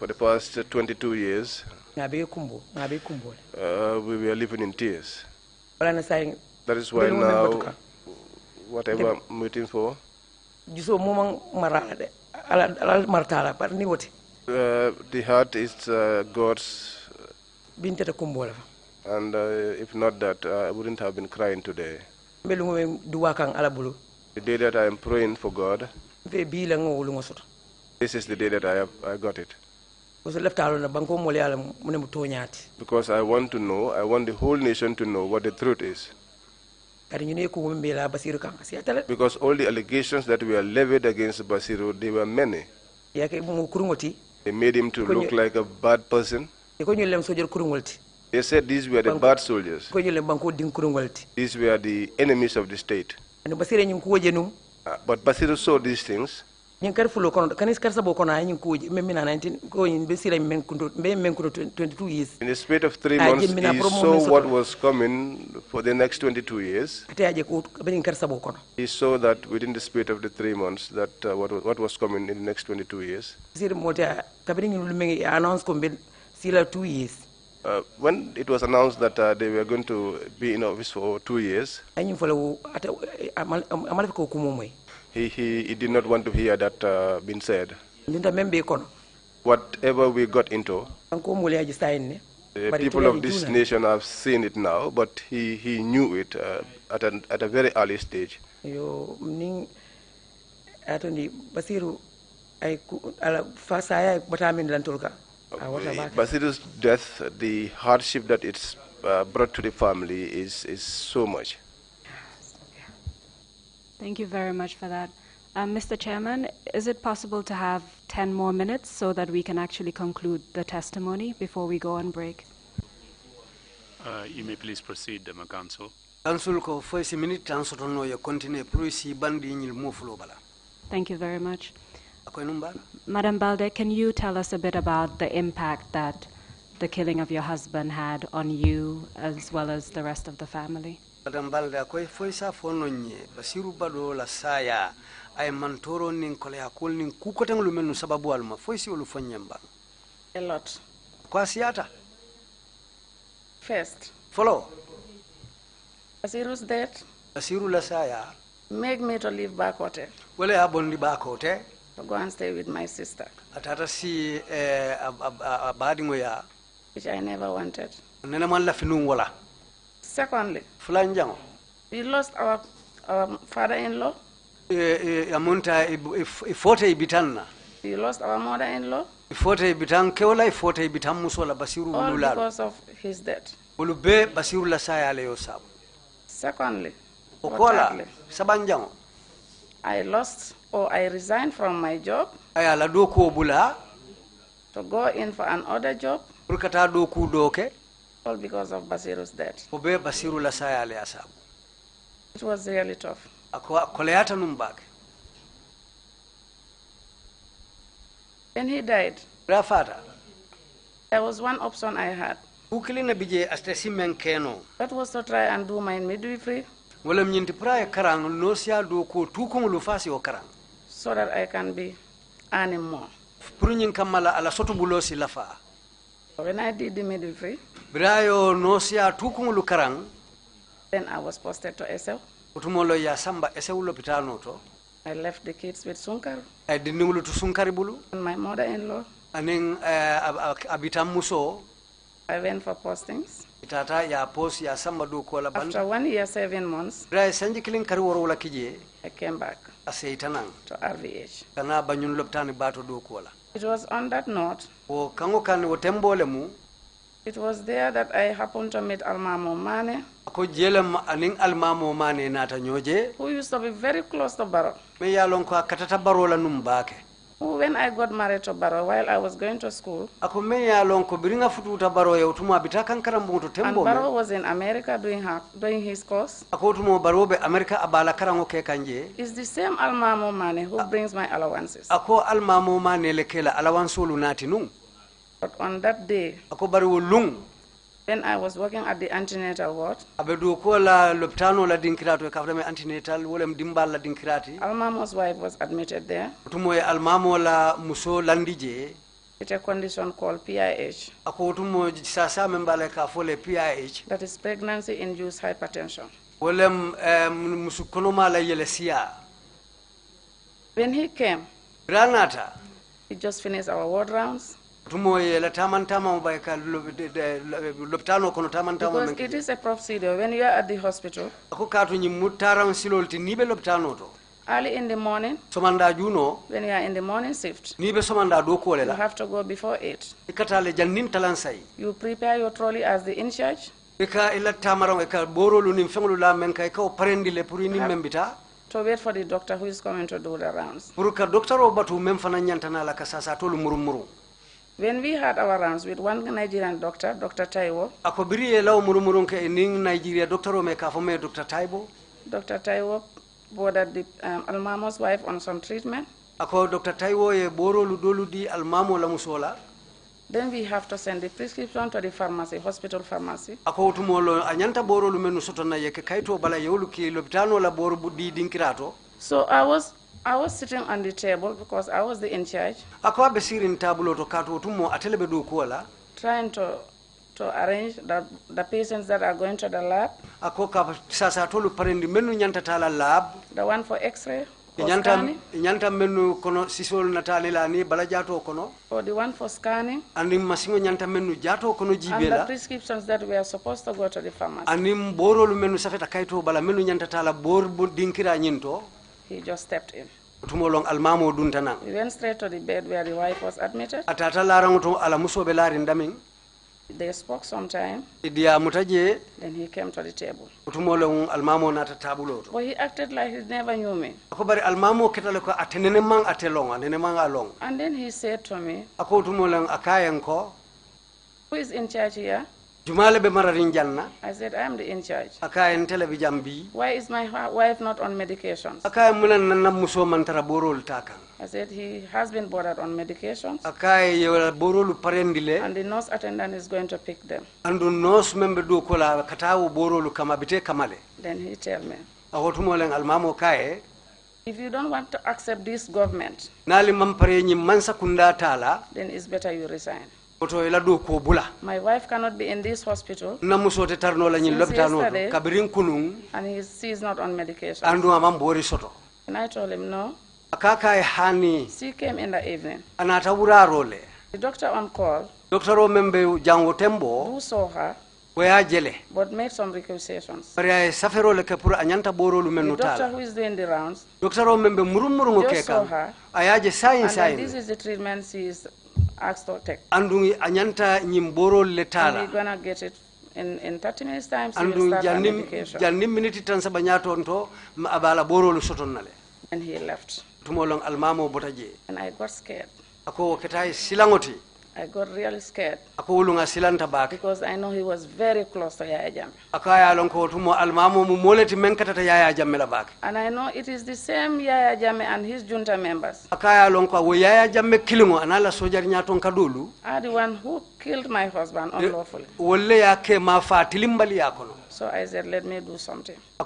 the past 22 years, we were living in tears. That is why now, whatever I'm waiting for, the heart is God's, and if not that, I wouldn't have been crying today. The day that I am praying for God, this is the day that I got it. Because I want to know, I want the whole nation to know what the truth is. Because all the allegations that were levied against Basiru, they were many. They made him to look like a bad person. They said these were the bad soldiers. These were the enemies of the state. But Basiru saw these things. nyin kar fulo kono kanis kar sabo kono nyin ko memina 19 ko yin be sira men kundo 22 years. In the space of 3 months, he saw what was coming for the next 22 years. He saw that within the space of the 3 months, that what was coming in the next 22 years. When it was announced that they were going to be in office for 2 years, he did not want to hear that being said. Whatever we got into, the people of this nation have seen it now, but he knew it at a very early stage. Basiru's death, the hardship that it's brought to the family is so much. Thank you very much for that. Mr. Chairman, is it possible to have 10 more minutes so that we can actually conclude the testimony before we go on break? You may please proceed, Council. Council ko first minute transoto no yo continue proisi bandi nyil mofulo bala. Thank you very much. Madam Balde, can you tell us a bit about the impact that the killing of your husband had on you as well as the rest of the family? Madam Balde, akoy foisa fono nye basiru bado la saya ay mantoro nin kole akol nin kukoten lu menu sababu alma foisi olu fanyamba. A lot. Kwa siata? First. Follow. Basiru's death. Basiru la saya. Make me to leave back hotel. Wale abondi back hotel. To go and stay with my sister. Atata si abadi ngoya. Which I never wanted. Nena man la finung wala. Secondly. Fulanjango. We lost our father-in-law. Amunta ifote ibitanna. We lost our mother-in-law. Ifote ibitang keola ifote ibitam musola basiru ulula. All because of his death. Ulube basiru la saya leo sabu. Secondly. Okola sabanjango. I lost or I resigned from my job. Ayala doku bula. To go in for another job. Urkata doku doke. All because of Basiru's death. Obe Basiru la saya le asabu. It was really tough. Koleata numbak. When he died, Rafata, there was one option I had. Ukilina bije astesi menkeno. That was to try and do my midwifery. Wala mnyinti praye karang nosia do ko tukong lufasi o karang. So that I can be earning more. Purunyin kamala ala soto bulosi lafa. When I did the midwifery, Brayo nosia tukong lu karang. Then I was posted to Esau. Utumolo ya samba Esau lopitano to. I left the kids with Sunkar. I didn't to Sunkari bulu. And my mother-in-law. Aning abitam muso. I went for postings. Itata ya post ya samba do kola band. After 1 year, 7 months. Bray sanji killing kari woro la kije. I came back. Aseitanang. To RVH. Kana banyun loptani bato do kola. It was on that note. O kango kan o tembole mu. It was there that I happened to meet Almamo Mane. Ako jelam aning Almamo Mane nata nyoje. Who used to be very close to Baro. Me yalon ko katata Baro la numbake. When I got married to Baro while I was going to school. Ako me yalon ko biringa fututa Baro ya utuma bitaka karambu to tembo. And Baro was in America doing his course. Ako utumo Baro be America abala karango ke kanje. It's the same Almamo Mane who brings my allowances. Ako Almamo Mane lekela alawansulu nati nung. But on that day, when I was working at the antenatal ward, Almamo's wife was admitted there with a condition called PIH, that is pregnancy-induced hypertension. When he came, he just finished our ward rounds. Because it is a procedure when you are at the hospital. Early in the morning, when you are in the morning shift, you have to go before 8. You prepare your trolley as the in charge. To wait for the doctor who is coming to do the rounds. When we had our rounds with one Nigerian doctor, Dr. Taiwo, Dr. Taiwo boarded the Almamo's wife on some treatment. Ako Dr. Taiwo e borolu doludi almamo la musola. Then we have to send the prescription to the pharmacy, hospital pharmacy. Ako tumolo anyanta borolu menu soto na yeke kaito bala yewlu ki lopitano la boru di dinkirato. So I was sitting on the table because I was the in charge. Ako abe sirin tabulo to kato tumo atelebe do kuala. Trying to arrange the patients that are going to the lab. Ako ka sasa tolu parendi menu nyanta tala lab. The one for X-ray. Nyanta menu kono sisol natali la ni bala jato kono. Or the one for scanning. Ani masingo nyanta menu jato kono jibela. And the prescriptions that were supposed to go to the pharmacy. Ani borolu menu safeta kaito bala menu nyanta tala bor dinkira nyinto. He just stepped in. Tumolong almamo duntanang. We went straight to the bed where the wife was admitted. Atata laranguto ala musobe larin daming. They spoke sometime. Idia mutaje. Then he came to the table. Tumolong almamo nata tabulo. But he acted like he never knew me. Akobari almamo ketale ko atenene mang atelonga, nene mang along. And then he said to me, Ako tumolong akayanko. Who is in charge here? Jumale be mararin janna. I said, I am the in charge. Akayan television bi. Why is my wife not on medications? Akayan mulan nanna muso mantara borol takang. I said, he has been boarded on medications. Akay borolu parendile. And the nurse attendant is going to pick them. Andu nurse member do kola katawu borolu kamabite kamale. Then he tell me, Ahotumoleng almamo kae. if you don't want to accept this government, Nali mampare nyi mansa kunda tala. Then it's better you resign. My wife cannot be in this hospital since yesterday, and she's not on medication. And I told him no. She came in the evening. The doctor on call who saw her but made some recusations. The doctor who is doing the rounds just saw her, and this is the treatment she is asked to take. And we're going to get it in 30 minutes time, so we'll start our medication. And he left. And I got scared. I got really scared because I know he was very close to Yaya Jammeh. And I know it is the same Yaya Jammeh and his junta members are the one who killed my husband unlawfully. So I said, let me do something. I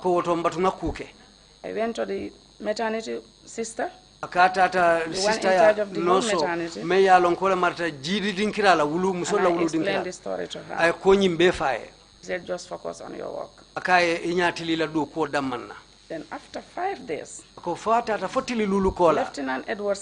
went to the maternity sister. Akata sister ya noso me ya lonkola marta jidi dinkira la wulu musola wulu dinkira. The story to her. Ay ko nyimbe faye. He said, just focus on your work. Akaye inyatili la do ko damanna. Then after 5 days, ko fata ta fotili lulu kola. Lieutenant Edward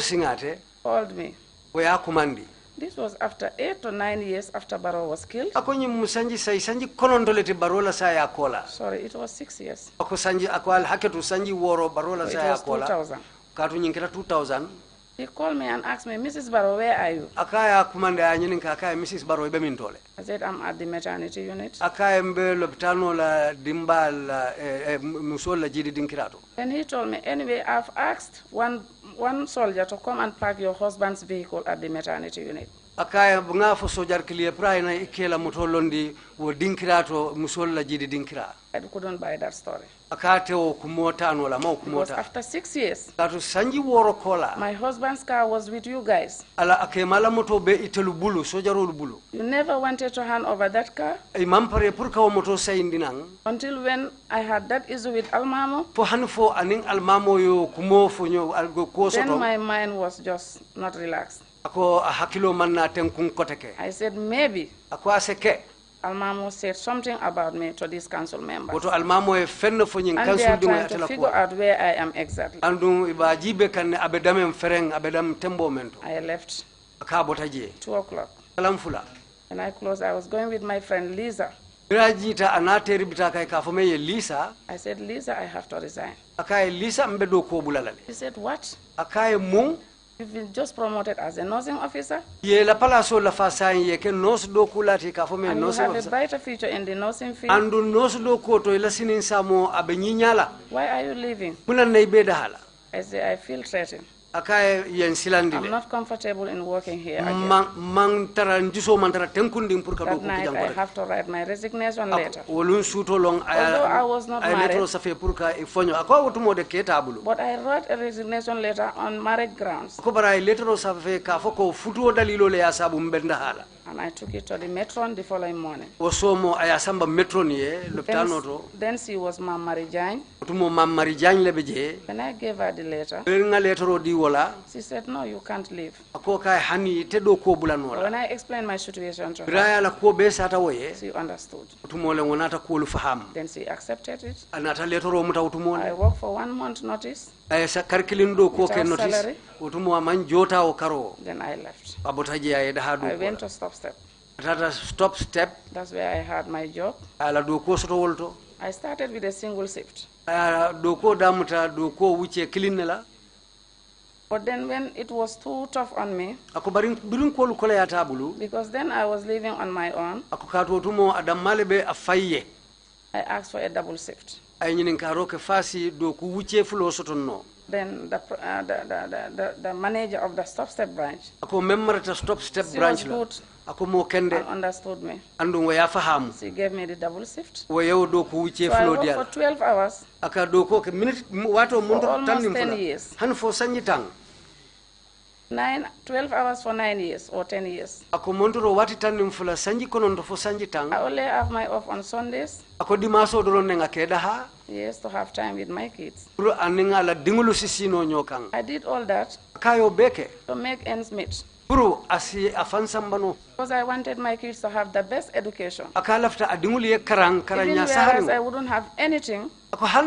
Singate called me. We ya kumandi. This was after 8 to 9 years after Barrow was killed. Akonyi musanji sanji konondolete Barola sa ya kola. Sorry, it was 6 years. Ako sanji akwal haketu sanji woro Barola sa ya kola. It was 2000. Katu nyinkira 2000. He called me and asked me, Mrs. Barrow, where are you? Akaya kumande anyininka akaya Mrs. Barrow ibe mintole. I said, I'm at the maternity unit. Akaya mbe lopitano la dimbal musola jidi dinkirato. And he told me, anyway, I've asked one soldier to come and park your husband's vehicle at the maternity unit. Akaya bunga fo sojar kliye pray na ikela motolondi wo dinkirato musola jidi dinkira. I couldn't buy that story. Akate o kumota anola ma kumota. Because after 6 years, katu sanji woro kola. My husband's car was with you guys. Ala akemala moto be itelu bulu sojarul bulu. You never wanted to hand over that car. Imampare purka o moto sayindinang. Until when I had that issue with Almamo. Po hanfo aning Almamo yo kumo fo nyo algo ko soto. Then my mind was just not relaxed. Ako hakilo manna tenkun koteke. I said maybe. Ako aseke. Almamo said something about me to these council members. Boto Almamo e fenno fo nyin council dum atela ko. And they are trying to figure out where I am exactly. Andu iba jibe kan abedam fereng abedam tembo mento. I left. Aka botaje. 2 o'clock. Kalamfula. When I closed, I was going with my friend Lisa. Birajita anate ribita kai ka fo me Lisa. I said, Lisa, I have to resign. Aka Lisa mbedo ko bulalale. He said, what? Aka mung. You've been just promoted as a nursing officer. Ye la palaso la fasan ye ke nurse do kulati ka fo me nursing officer. And you have a brighter future in the nursing field. Andu nurse do ko to ila sinin samo abenyinyala. Why are you leaving? Muna na ibeda hala. I say I feel threatened. I'm not comfortable in working here again. That night I have to write my resignation letter. Although I was not married, but I wrote a resignation letter on marriage grounds. And I took it to the matron the following morning. Then she was Mam Marijane. When I gave her the letter, she said, no, you can't leave. When I explained my situation to her, she understood. Then she accepted it. I worked for 1 month notice. Without salary. Then I left. I went to Stop Step. That's where I had my job. I started with a single shift. But then when it was too tough on me, because then I was living on my own, I asked for a double shift. Then the manager of the Stop Step branch, she was good and understood me. She gave me the double shift. So I worked for 12 hours for almost 10 years. 12 hours for 9 years or 10 years. I only have my off on Sundays. Yes, to have time with my kids. I did all that to make ends meet. Because I wanted my kids to have the best education. Even whereas I wouldn't have anything, but I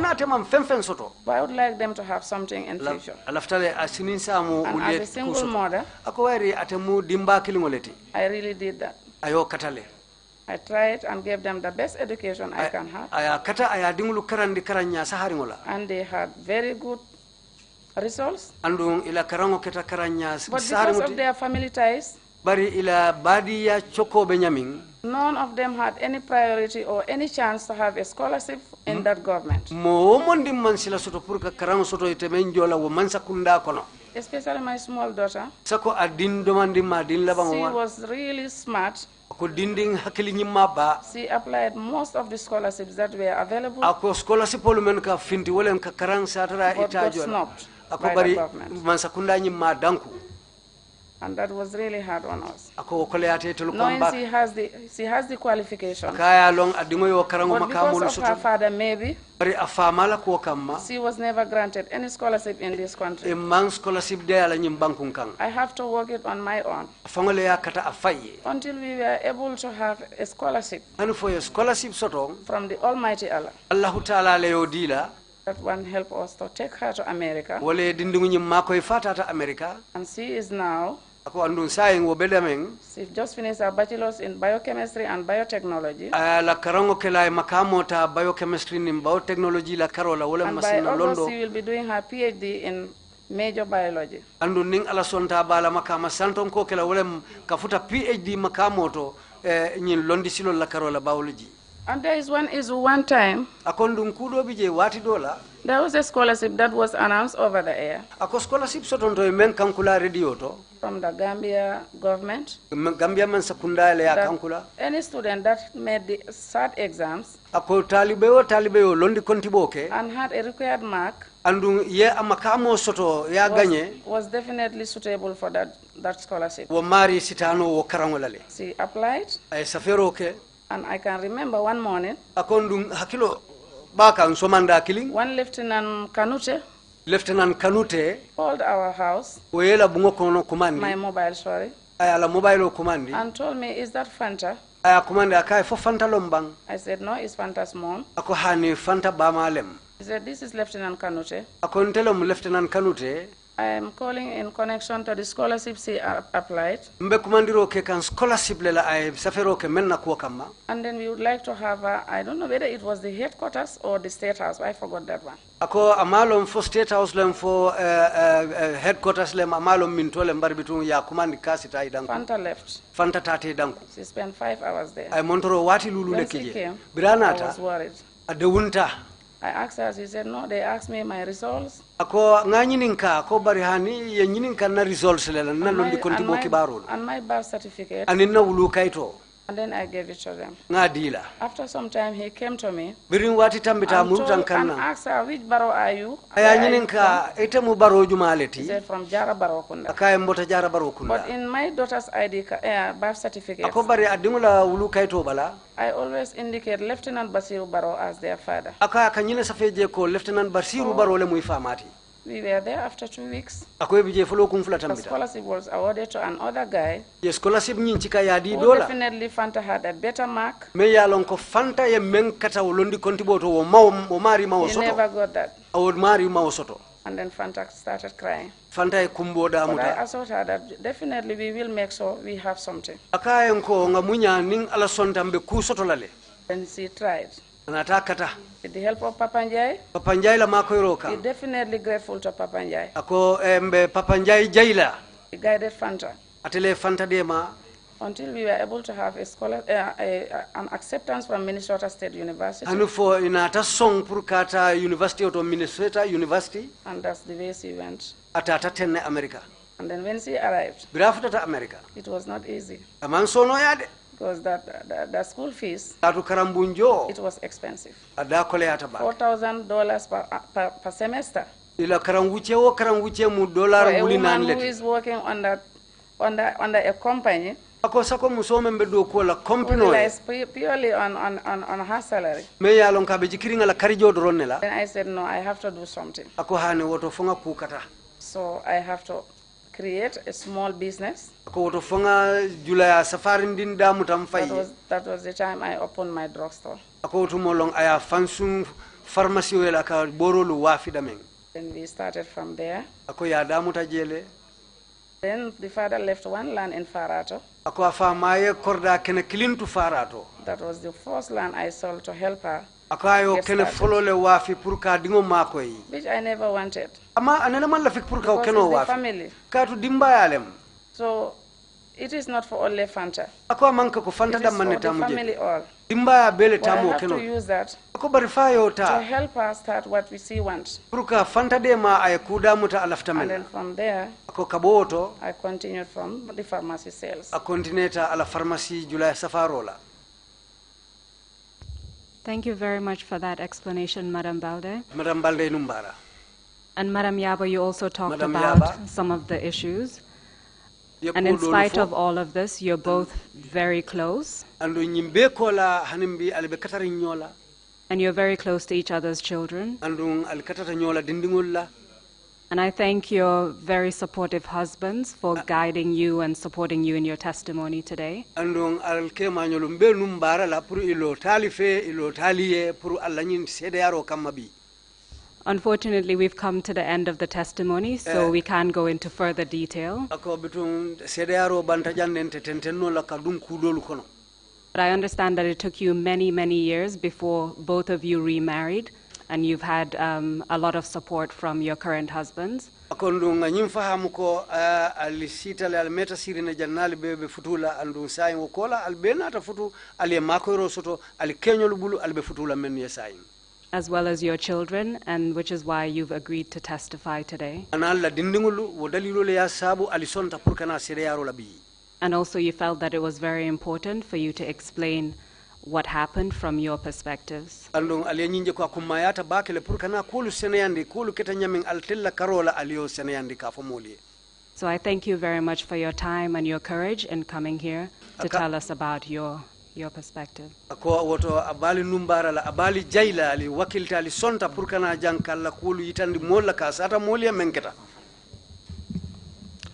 would like them to have something in future. And as a single mother, I really did that. I tried and gave them the best education I can have. And they had very good results. But because of their family ties, none of them had any priority or any chance to have a scholarship in that government. Especially my small daughter. She was really smart. She applied most of the scholarships that were available, but got snubbed by the government. And that was really hard on us. Knowing she has the qualification, but because of her father maybe, she was never granted any scholarship in this country. I have to work it on my own until we were able to have a scholarship from the Almighty Allah. That one helped us to take her to America. And she is now, she just finished her bachelor's in biochemistry and biotechnology. And by August she will be doing her PhD in major biology. And there is one time, there was a scholarship that was announced over the air from the Gambia government, that any student that made the SAT exams and had a required mark was definitely suitable for that scholarship. She applied. And I can remember one morning, one Lieutenant Kanute called our house, my mobile, sorry, and told me, is that Fanta? I said, no, it's Fanta's mom. He said, this is Lieutenant Kanute. I am calling in connection to the scholarships he applied. And then we would like to have, I don't know whether it was the headquarters or the State House. I forgot that one. Ako amalom for State House lem for headquarters lem amalom mintolem barbitum ya kumandi kasi ta idanku. Fanta left. Fanta tate idanku. She spent 5 hours there. I montoro wati lulu lekije. I was worried. At the winter. I asked her, she said, no, they asked me my results. Ako nga nyininka ako bari hani ye nyininka na results lela na londi konti bo kibarol. And my birth certificate. Anin na wulu kaito. And then I gave it to them. Nga dila. After some time, he came to me Birin wati tambita murutan and kanna. asked her, which baro are you? Aya nyininka ite mu baro jumaleti. He said, from Jara Barokunda. Akaya mbota Jara Barokunda. But in my daughter's ID birth certificate, ako bari adingula wulu kaito bala. I always indicate Lieutenant Basiru Baro as their father. Aka kanyina safeje ko Lieutenant Basiru Baro le muifamati. We were there after 2 weeks. The scholarship was awarded to another guy. Yes, scholarship nyinchika yadi who dola. Definitely Fanta had a better mark. Me ya lonko Fanta ye menkata ulondi kontiboto wo mari ma He never got that. Awod mari ma soto. And then Fanta started crying. Fanta ye kumboda But muta. I assured her that definitely we will make sure we have something. Akaye nko ngamunya ning ala sonta mbe kusoto lale. And she tried. Anatakata. With the help of Papa Njai. Papa Njai la makoiroka. We're definitely grateful to Papa Njai. Ako mbe Papa Njai jaila. He guided Fanta. Atele Fanta dema. Until we were able to have an acceptance from Minnesota State University. Anu fo inata song purkata University of Minnesota University. And that's the way she went. Atata tenne America. And then when she arrived, Brafta America. It was not easy. Aman sono yade. Because the school fees, it was expensive. $4,000 per semester. Ila karanguche wo karanguche mu dollar For a woman who is working under a company, ako musome mbedo ko la company relies purely on her salary. Me ya lon ka be jikiringa la karijo doronela. Then I said, no, I have to do something. Ako hani woto fonga kukata. So I have to create a small business. That was the time I opened my drugstore. Then we started from there. Then the father left one land in Farato. That was the first land I sold to help her. Which I never wanted. Because it's the family. So it is not for only Fanta. It is for the family all. But I have to use that to help her start what she wants. And then from there, I continued from the pharmacy sales. Thank you very much for that explanation, Madam Balde. Madam Balde Numbara. And Madam Yaba, you also talked about some of the issues. And in spite of all of this, you're both very close. And you're very close to each other's children. And I thank your very supportive husbands for guiding you and supporting you in your testimony today. Unfortunately, we've come to the end of the testimony, so we can't go into further detail. But I understand that it took you many, many years before both of you remarried, and you've had a lot of support from your current husbands. As well as your children, and which is why you've agreed to testify today. And also you felt that it was very important for you to explain what happened from your perspectives. So I thank you very much for your time and your courage in coming here to tell us about your perspective.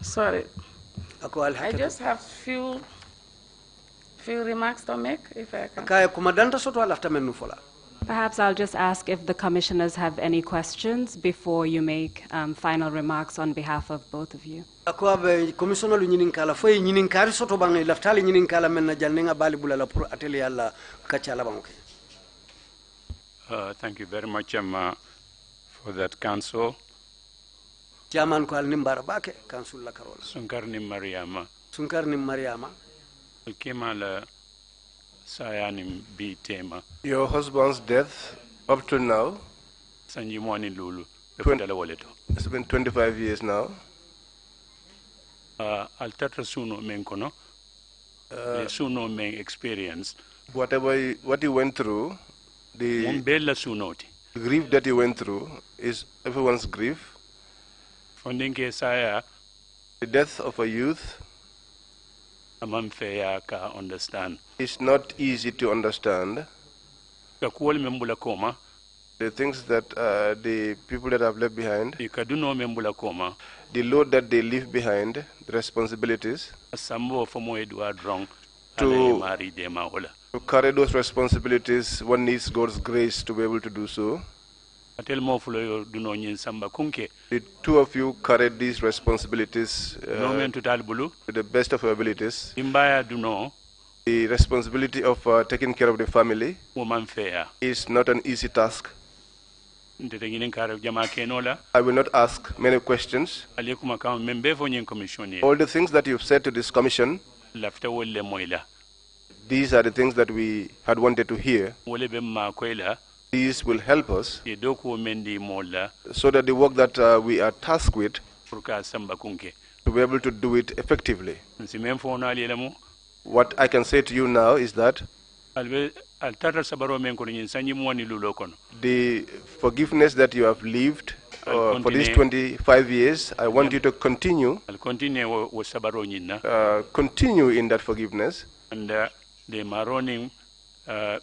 Sorry. I just have few remarks to make, if I can. Perhaps I'll just ask if the commissioners have any questions before you make final remarks on behalf of both of you. Thank you very much, for that counsel. Sunkarni Mariama. Your husband's death, up to now, Sanji Mwani Lulu. It's been 25 years now. Altatra suno menkono. Suno men experience. What you went through, the grief that you went through is everyone's grief. The death of a youth understand. It's not easy to understand. The things that the people that have left behind, the load that they leave behind, the responsibilities, to carry those responsibilities, one needs God's grace to be able to do so. The two of you carried these responsibilities to the best of your abilities. The responsibility of taking care of the family is not an easy task. I will not ask many questions. All the things that you've said to this commission, these are the things that we had wanted to hear. These will help us so that the work that we are tasked with, to be able to do it effectively. What I can say to you now is that the forgiveness that you have lived for these 25 years, I want you to continue in that forgiveness. And the Maroning and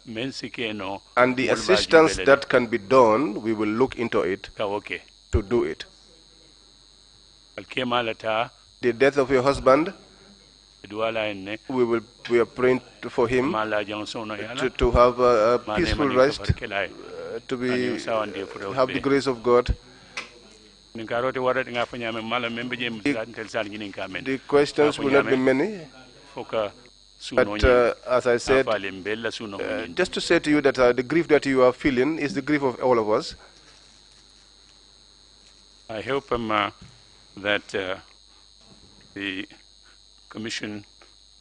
the assistance that can be done, we will look into it to do it. The death of your husband, we are praying for him to have a peaceful rest, to have the grace of God. The questions will not be many. But as I said, just to say to you that the grief that you are feeling is the grief of all of us. I hope that the Commission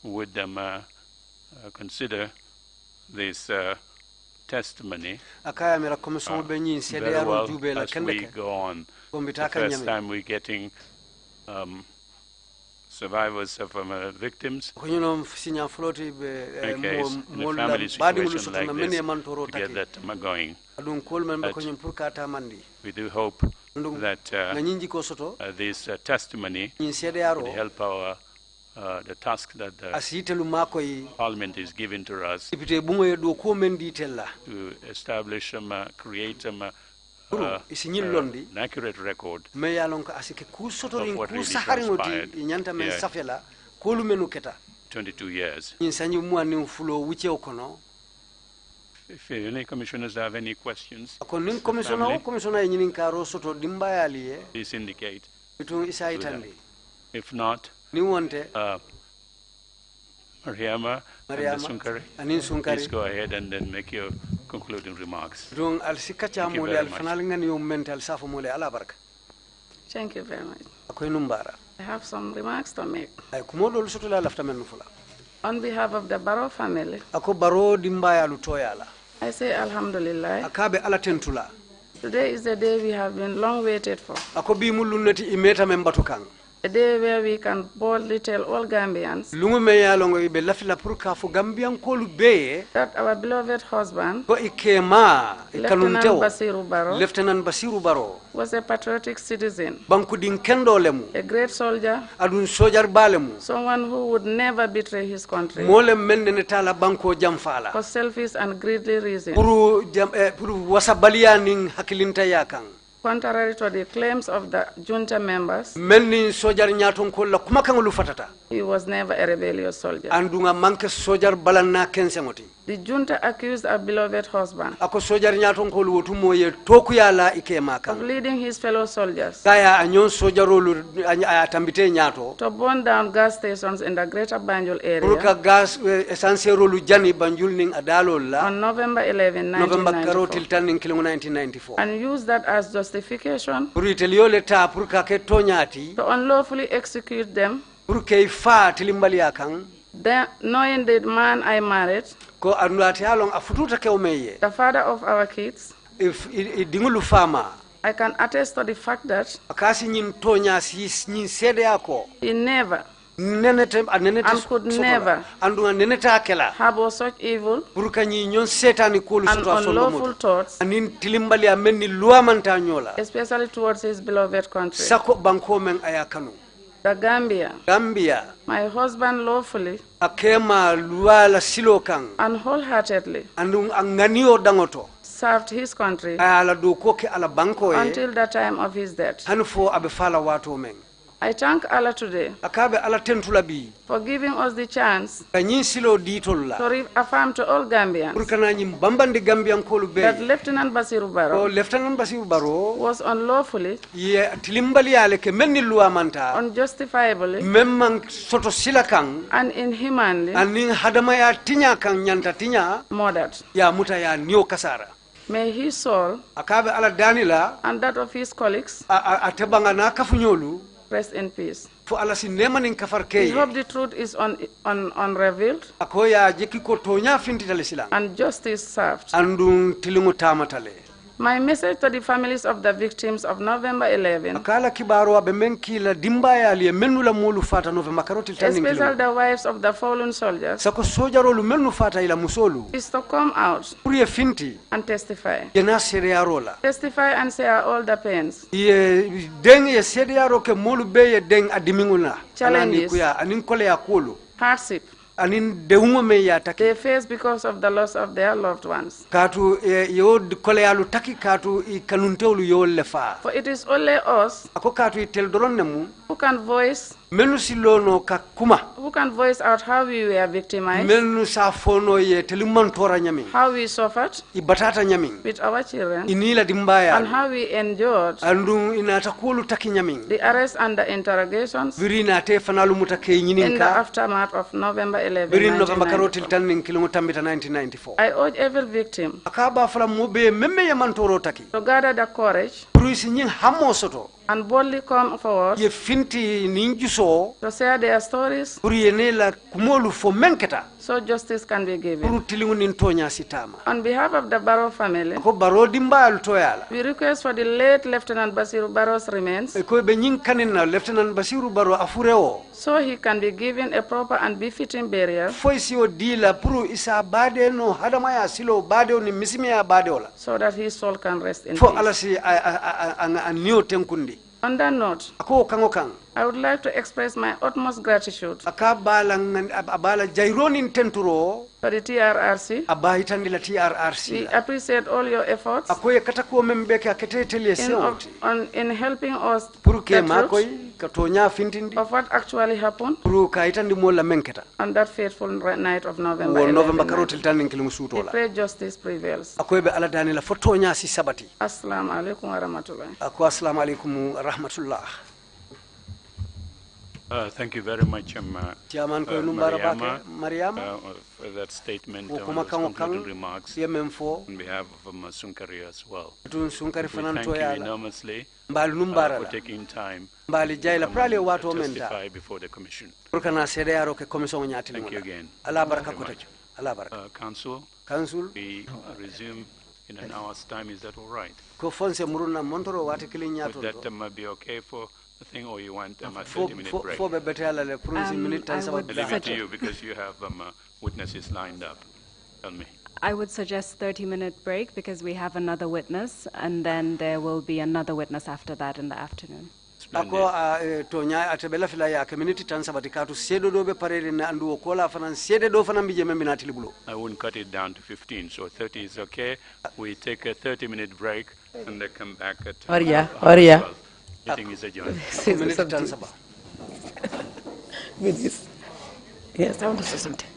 would consider this testimony very well as we go on. The first time we're getting survivors of victims. Okay, in a family situation like this, to get that going. But we do hope that this testimony would help our the task that the Parliament is giving to us to establish create an accurate record of what really transpired 22 years. If any commissioners have any questions, please indicate. If not, Mariama and please go ahead and then make your concluding remarks. Thank you very much. Thank you very much. I have some remarks to make. On behalf of the Barrow family, I say Alhamdulillah. Today is the day we have been long waited for. A day where we can boldly tell all Gambians that our beloved husband, Lieutenant Basiru Barrow, was a patriotic citizen, a great soldier, someone who would never betray his country for selfish and greedy reasons. Contrary to the claims of the junta members, he was never a rebellious soldier. The junta accused our beloved husband of leading his fellow soldiers to burn down gas stations in the greater Banjul area on November 11, 1994, and used that as justification to unlawfully execute them, knowing the man I married, the father of our kids, if dingulu fama I can attest to the fact that akasi nyin tonya si nyin sede yako he never nenete and could never andu neneta kela harbor such evil burkanyi nyon setani kolu and soto unlawful thoughts, anin tilimbali amenni luamanta nyola especially towards his beloved country. sako banko men ayakanu The Gambia, my husband lawfully akema luala silokan and wholeheartedly andu anganio dangoto served his country ala do koke ala banko until the time of his death. hanfo abe fala wato men I thank Allah today akabe ala tentulabi for giving us the chance kanyi silo ditolla to reaffirm to all Gambians bambandi Gambian kolu be that Lieutenant Basiru Barrow Lieutenant Basiru Barrow was unlawfully ye tilimbali ale ke menni luamanta unjustifiably memman soto silakan and inhumanly anin hadama ya tinya kan nyanta tinya murdered. ya muta ya niyo kasara May his soul akabe ala danila and that of his colleagues atebanga na kafunyolu rest in peace. fo ala si nemanin kafar We keye hope the truth is unrevealed akoya jeki ko tonya fintitale silang and justice served. andun tilingu tamatale My message to the families of the victims of November 11, akala kibaro abe menki la dimbaya ali menula mulu fata November karoti tanin especially the wives of the fallen soldiers, sako sojaro lu menu fata ila musolu is to come out puriye finti and testify. jena seriarola Testify and share all the pains, ye deng ye seriaro ke molu be ye deng adiminguna Challenges. kuya anin kole ya kulu hardship anin deungo me ya taki they face because of the loss of their loved ones. katu yo kole ya lu taki katu I kanuntewlu yo lefa For it is only us ako katu itel doron nemu who can voice menu silono ka kuma out how we were victimized, menu sa fono ye telimantora nyami how we suffered I batata nyami with our children, inila dimbaya and how we endured andu inata kulu taki nyami the arrest and the interrogations virina te fanalu mutake in the nyininka aftermath of November 11, virin November 1994. karotil tan kilongo tambita 1994 I urge every victim akaba fala mobe memme ye mantoro taki to gather the courage pruisi nyin hammo soto and boldly come forward ye finti ninjuso to share their stories pour ye ne la kumolu fo menketa so justice can be given. pour tilingu nin tonya sitama On behalf of the Barrow family, ko baro dimbayal toyala we request for the late Lieutenant Basiru Barrow's remains ko be nyin kanina Lieutenant Basiru Baro afureo so he can be given a proper and befitting burial foi si o dila pour isa bade no hadama ya silo bade ni misimi ya bade ola so that his soul can rest in fo peace. ala si a niyo tenkundi On that note, ako kango kang I would like to express my utmost gratitude akabala abala jaironin tenturo for the TRRC. abahitandi la TRRC We appreciate all your efforts akoye katako membeke akete telie sewti in helping us pour que the truth makoy ka tonya fintindi of what actually happened pour ka itandi mo la menketa on that fateful night of November wo 11. November karotil tan ngilu We sutola pray justice prevails. akoy be ala dani la fotonya si sabati Assalamu alaikum wa rahmatullah. ako assalamu alaikum rahmatullah. Thank you very much, Chairman ko numbara bake Mariama for that statement ko and kuma those kan concluding remarks yememfo on behalf of Sunkari as well. tun sunkari We fanan thank to you yala enormously mbal numbara for la taking time mbali jayla prale to wato menta testify before the Commission. pour kana sede yaro ke commission nyati Thank you again. ala baraka Very ko much. ala baraka Council, council we resume in an hour's time. Is that all right? ko fonse muruna montoro wati kilin nyato Would that be okay for the thing, or you want a 30-minute break? fo be betala le pour une minute tan I sabat would I leave it to you because you have witnesses lined up. Tell me. I would suggest 30-minute break because we have another witness, and then there will be another witness after that in the afternoon. ako to nya atebela fila ya community tan sabati katu sedo do be parere na andu ko la fanan sede do fanan bije membi na tilibulo I wouldn't cut it down to 15, so 30 is okay. We take a 30-minute break and then come back at Oria. 12. Meeting is adjourned. community tan saba With this. Yes, I want to say something.